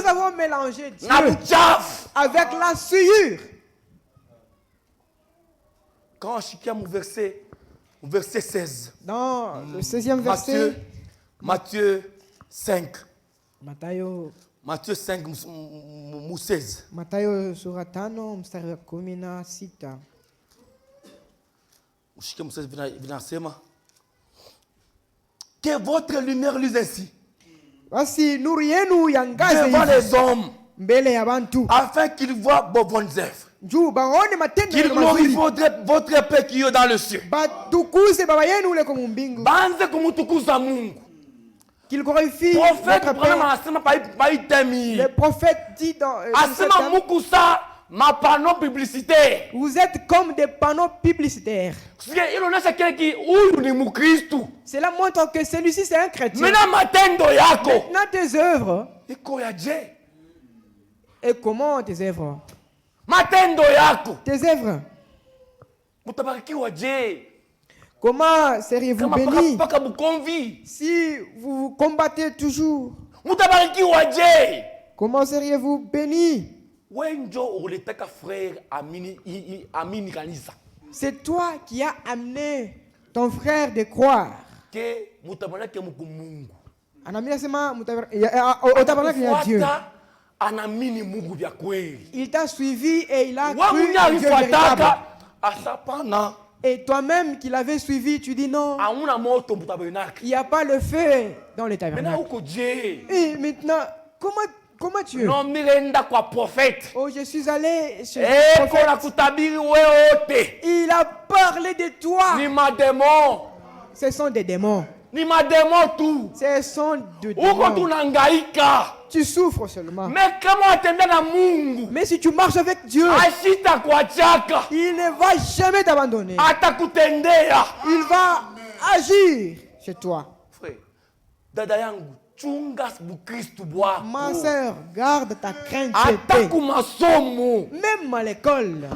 avons mélangé Dieu avec la souillure. Quand je au verset 16. Dans le 16e verset. Matthieu 5. Matthieu 5, 16. Mathayo sura 5 mstari wa 16. Ushike mstari vinasema que votre lumière luise ainsi. Basi nuru yenu yangaze devant les hommes mbele ya bantu afin qu'ils voient vos bonnes œuvres. Juu baone matendo Qu'ils glorifient votre Père qui est dans le ciel. Batukuze baba yenu ule kwa mbingu. Banze kumutukuza Mungu. Qu'il glorifie votre Père. Le prophète dit dans ma panneau publicitaire. Vous êtes comme des panneaux publicitaires. Cela montre que celui-ci c'est un chrétien. Maintenant tes œuvres. Et comment tes œuvres? Tes œuvres. Comment seriez-vous bénis si vous vous combattez toujours? Comment seriez-vous bénis? C'est toi qui as amené ton frère de croire. Il t'a suivi et il a cru Dieu véritable. Et toi-même qui l'avais suivi, tu dis non. Il n'y a pas le feu dans le tabernacle. Et maintenant, comment tu es? Oh, je suis allé chez le prophète. Il a parlé de toi. Ce sont des démons. Ce sont des démons. Tu souffres seulement. Mais si tu marches avec Dieu, il ne va jamais t'abandonner. Il va agir chez toi. Ma soeur, garde ta crainte. Même à l'école.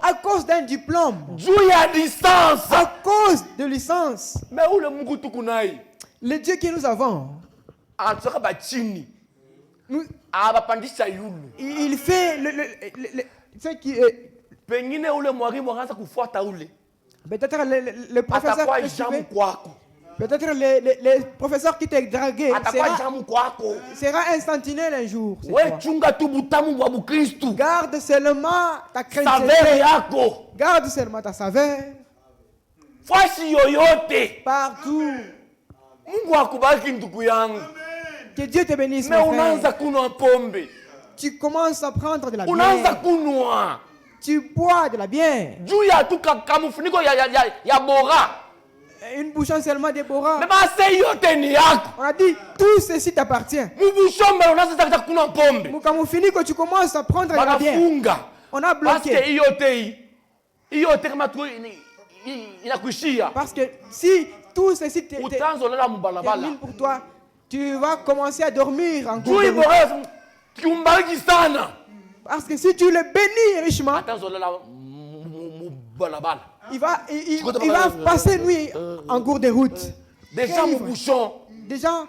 À cause d'un diplôme. À cause de licence. Le Dieu que nous avons. Il fait ce qui est. Peut-être le professeur. Peut-être le professeur qui t'a dragué sera un sentinelle un jour. Garde seulement ta crainte. Garde seulement ta saveur. Partout. Que Dieu te bénisse. Tu commences à prendre de la bière. Tu bois de la bière. Une bouchon seulement de Bora. On a dit tout ceci t'appartient. Mukamufini que tu commences à prendre la bière. On a bloqué. Parce que si tout ceci termine pour toi, tu vas commencer à dormir en cours de route. Parce que si tu le bénis richement, il va passer nuit en cours de route. Déjà,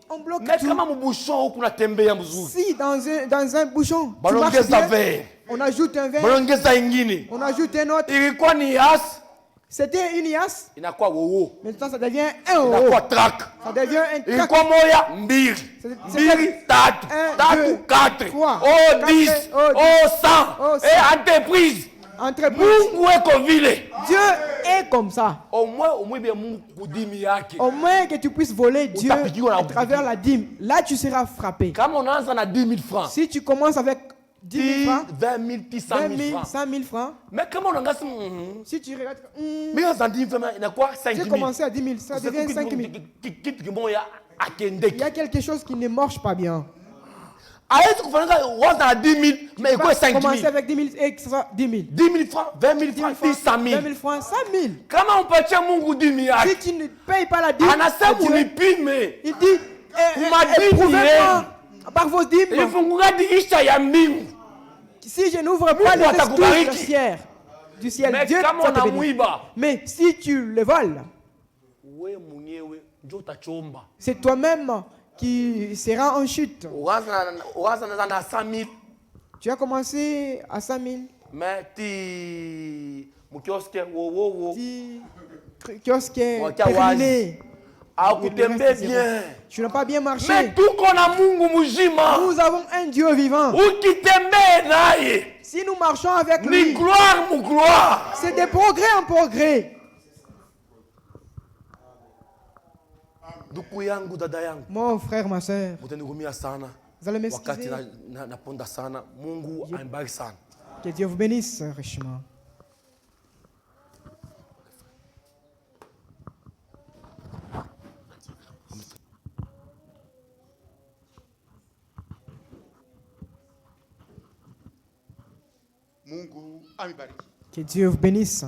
on bloque tout. Si dans un bouchon, tu marches bien, on ajoute un verre, on ajoute un autre. C'était une IAS. Maintenant, ça devient un euro. Ça devient un trac. 4, 3, 10, 100. Et entreprise. Dieu est comme ça. Au moins que tu puisses voler Dieu à travers la dîme. Là, tu seras frappé. Si tu commences avec 10 000 francs, 20 000, 100 000 francs. Mais comment on a si tu regardes, j'ai commencé à 10 000, ça devient 5 000. Il y a quelque chose qui ne marche pas bien. Mais quoi 5 000? Commencer avec 10 000 et que ce soit 10 000. 10 000 francs, 20 000 francs, 100 000. 20 000 francs, 100 000. Comment on peut dire Mungu 10 000? Si tu ne payes pas la dîme, il dit, par vos dîmes, si je n'ouvre pas les excuses du ciel, Dieu va te bénir. Mais si tu le voles, c'est toi-même qui seras en chute. Tu as commencé à 5 000. Mais kiosque terminé. Bien. Tu n'as pas bien marché. Mais nous avons un Dieu vivant. Si nous marchons avec lui, c'est de progrès en progrès. Mon frère, ma soeur, vous allez m'excuser. Que Dieu vous bénisse richement. Que Dieu vous bénisse.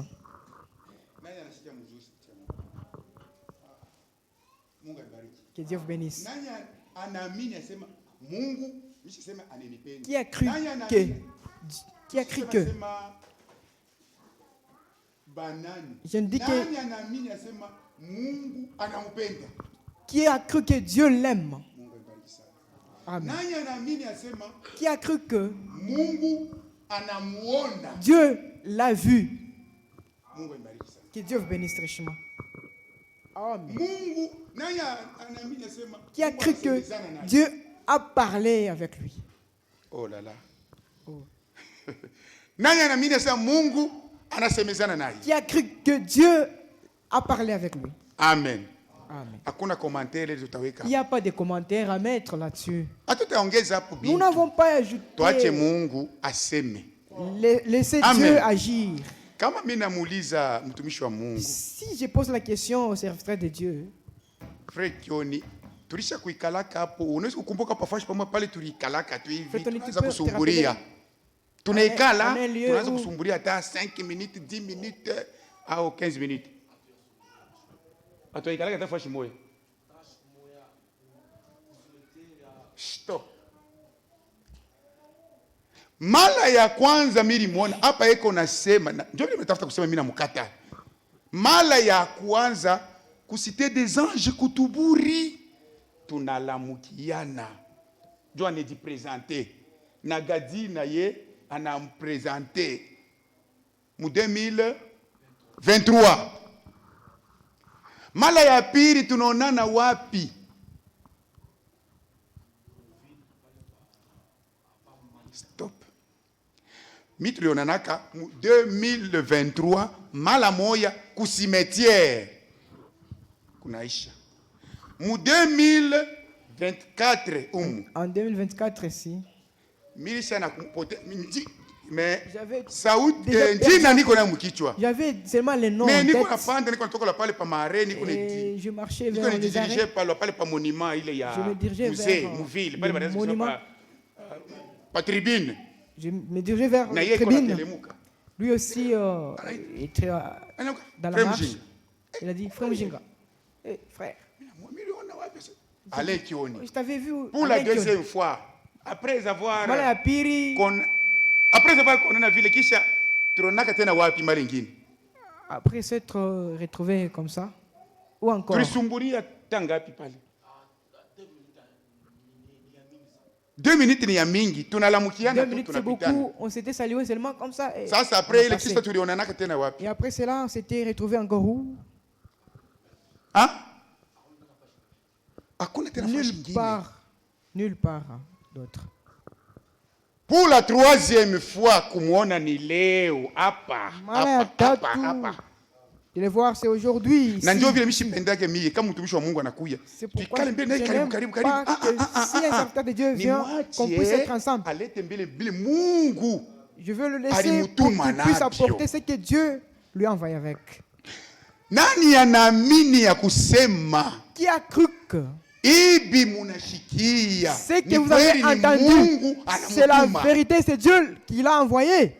Que Dieu vous bénisse. Qui a cru que je ne dis que qui a cru que Dieu l'aime? Amen. Qui a cru que Dieu l'a vu? Que Dieu vous bénisse richement. Amen. Qui a cru que Dieu a parlé avec lui? Oh là là. Oh. Qui a cru que Dieu a parlé avec lui? Amen. Amen. Il n'y a pas de commentaires à mettre là-dessus. Nous n'avons pas ajouté. Laissez Dieu agir. Si je pose la question au serviteur de Dieu, tulisha kuikalaka hapo, unaweza kukumbuka pafashi pamoja pale tulikalaka tu hivi, tunaanza kusumburia, tunaikala tunaanza kusumburia hata 5 minutes 10 minutes au 15 minutes, atoikalaka hata fashi moja. Stop. Mara ya kwanza mimi muona hapa eko nasema, ndio nimetafuta kusema mimi namkata. Mara ya kwanza kusite des anges kutuburi, tunalamukiana. Jo anaji présenter. Nagadi na ye anampresenter. Mu 2023. Mara ya pili tunaonana wapi? Stop. Mi tulionanaka mu 2023 mala moya ku cimetière. Kunaisha. Mu 2024 en 2024 ici. Milisha na kumpote mais Saoud jina niko na mkichwa. J'avais seulement les noms. Mais niko napanda niko natoka pale pa mare niko ne je marchais vers les arrêts. Je pale pa monument ile ya musée Mouville pale bana monument pa tribune. Je me dirigeais vers la tribune. Lui aussi était dans la marche. Il a dit frère Mujinga. Frère. Allez Kioni. Je t'avais vu pour la deuxième fois après avoir konana vile kisha turonaka tena wapi mara nyingine. Après s'être retrouvé comme ça ou encore. Tulisumburia tangapi pale? 2 minutes ni ya mingi, tunalamukiana tu tunapitana. On s'était salué seulement comme ça. Sasa après ile kisha tulionana tena wapi? Et après cela, on s'était retrouvé encore où? Hein? Hakuna tena nulle part d'autre. Pour la 3e fois kumuona ni leo hapa. De le voir c'est aujourd'hui. Na ndio vile mishipendake mie kama mtumishi wa Mungu anakuja. Tukale mbele naye karibu. Si un serviteur de Dieu vient, qu'on puisse être ensemble. Alete mbele bila Mungu. Je veux le laisser pour qu'il puisse apporter ce que Dieu lui a envoyé avec. Nani anaamini ya kusema? Qui a cru que ibi munashikia ce que vous avez entendu, c'est la vérité, c'est Dieu qui l'a envoyé.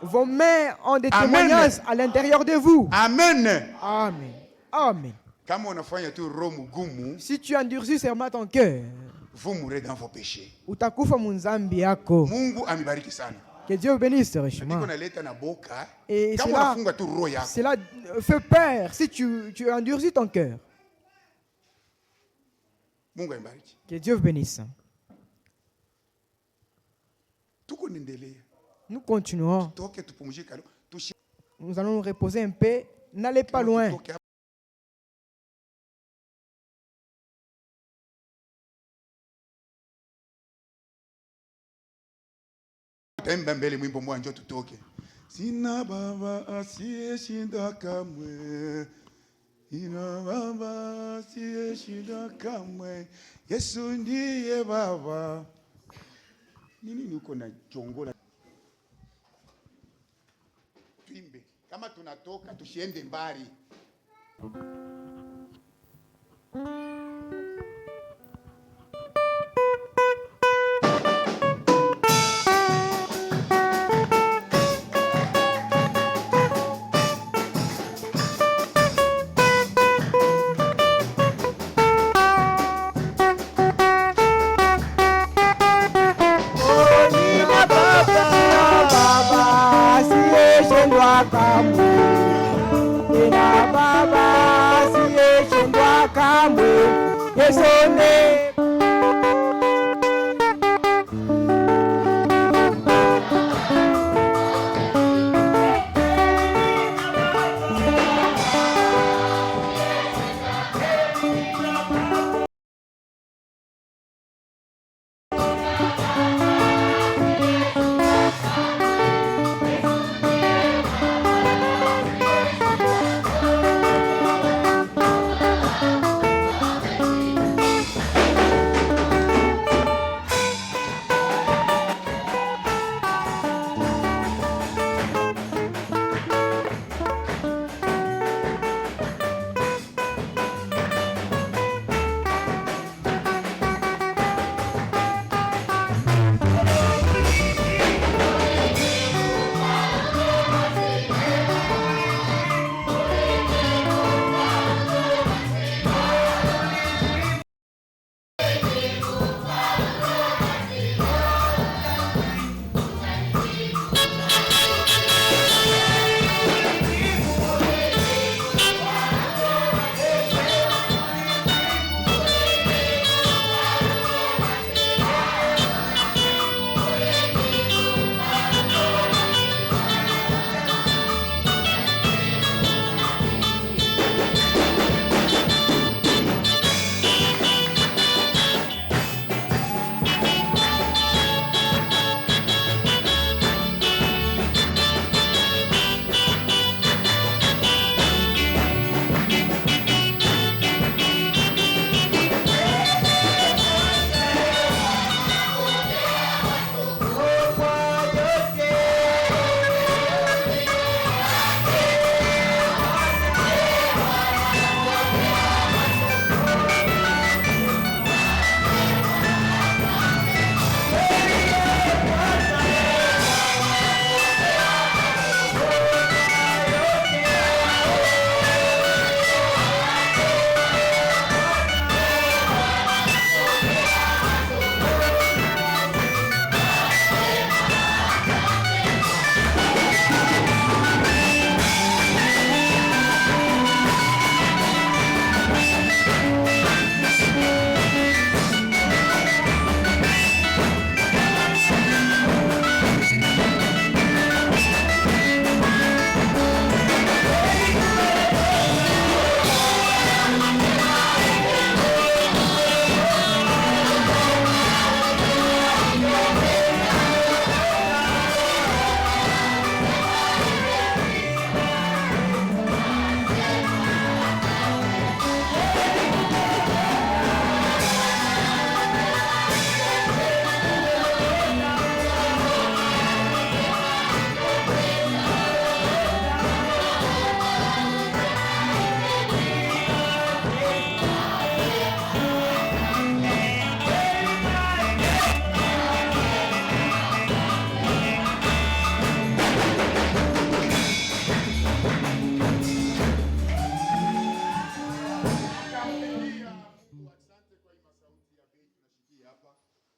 Vos mains ont des témoignages à l'intérieur de vous. Amen. Amen. Amen. Si tu endurcis seulement ton cœur, vous mourrez dans vos péchés. utakufa munzambi yako. Que Dieu bénisse richement. Et cela fait peur si tu endurcis ton cœur. Que Dieu bénisse. Nous continuons. Nous allons nous reposer un peu. N'allez pas loin. Sina baba asiyeshinda kamwe, ina baba asiyeshinda kamwe, Yesu ndiye baba. Nini niko na chongola? Tuimbe kama tunatoka tusiende mbali.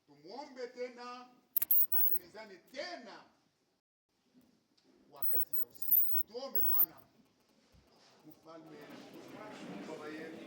Tumuombe tena asemezane tena wakati ya usiku. Tuombe Bwana. Mfalme baba yetu,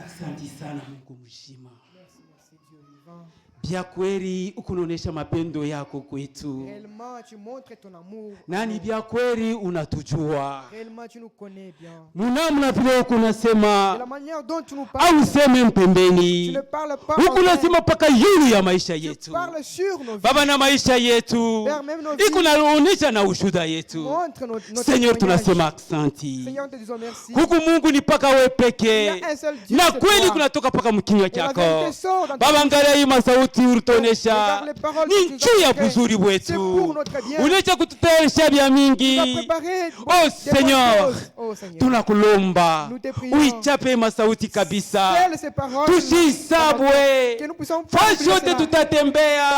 Asante sana Mungu mzima. Bia kweli ukunaonesha mapendo yako kwetu. Nani bia kweli unatujua. Munamna vile ukunasema au useme mpembeni. Ukunasema paka yulu ya maisha yetu. Baba na maisha yetu. Ikunaonesha na ushuda yetu. Seigneur tunasema asante. Huku Mungu ni paka wewe pekee. Na kweli kunatoka paka mkinywa chako. Baba angalia hii masauti urutonesha. Ni njuu ya buzuri wetu. Unecha kututoesha vya mingi. Oh Seigneur. Tunakulomba. Uichape masauti kabisa. Tushisabwe. Fashi yote tutatembea.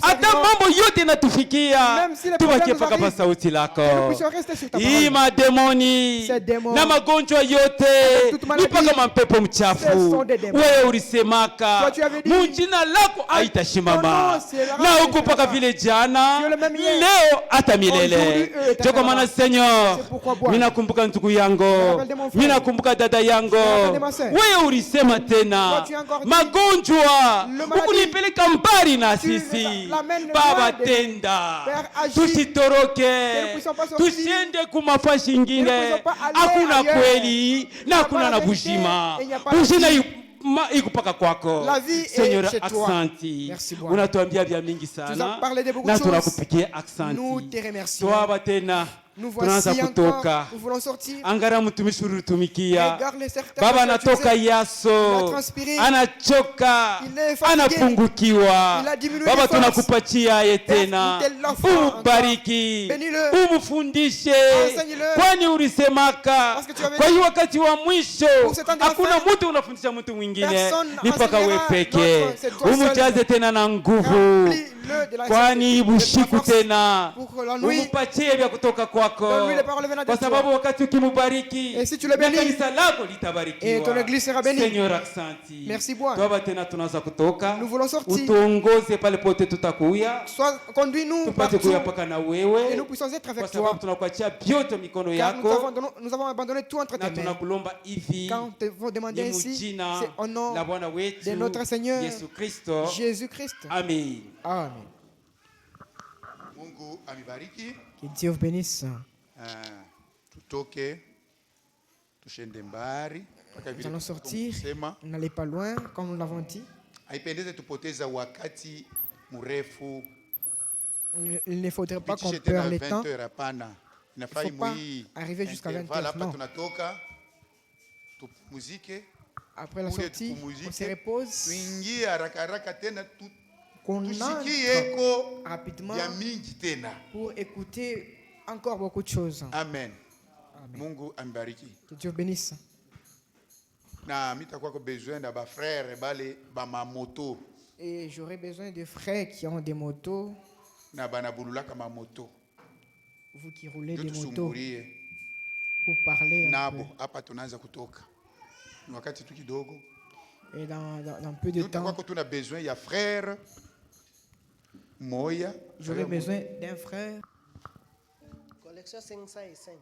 Hata mambo yote natufikia. Tubakie paka masauti lako. Hii mademoni. Na magonjwa yote. Ni paka mapepo mchafu. Wewe ulisemaka. Munjina lako haitashimama. Na huko paka vile jana. Leo hata milele. Choko mana Seigneur. Mina kumbuka ndugu yango. Mina kumbuka dada yango. Wewe ulisema tena. Magonjwa. Ukunipeleka mbali na sisi. Baba tenda. Tusitoroke. Tusiende kumafashi ingine. Hakuna kweli. Na hakuna na bushima. Bushina ikupaka kwako. Seigneur aksanti. Unatuambia vya mingi sana. Na tunakupikia aksanti. Tuwaba tena. Tunaanza kutoka. Angara mtumishi urutumikia. Baba anatoka yaso. Anachoka. Anapungukiwa. Baba tunakupatia ye tena. Umubariki. Umufundishe. Kwani ulisemaka. Kwa hiyo wakati wa mwisho. Hakuna mtu unafundisha mtu mwingine. Ni paka wewe pekee. Umujaze tena na nguvu. kwani bushiku tena umupatie vya kutoka kwako, kwa sababu wakati ukimubariki kanisa lako litabarikiwa. Seigneur, aksanti. Tuaba tena tunaanza kutoka, utuongoze pale pote tutakuya, tupate kuya paka na wewe, kwa sababu tunakuachia vyote mikono yako. Nous avons abandonné tout entre tes mains. Quand te vous demander ainsi, c'est au nom de notre Seigneur Jésus-Christ. Amen. Amen. Que Dieu vous bénisse. Nous allons sortir, n'allez pas loin, comme nous l'avons dit. Il ne faudrait pas qu'on perde le temps. Il ne faut pas arriver jusqu'à 20h. Non. Après la sortie, on se repose. Qu'on entre rapidement pour écouter encore beaucoup de choses. Amen. Amen. Que Dieu bénisse. Et j'aurai besoin de frères qui ont des motos. Vous qui roulez des motos, pour parler un peu. Et dans peu de temps, j'aurai besoin d'un frère. Collection 505.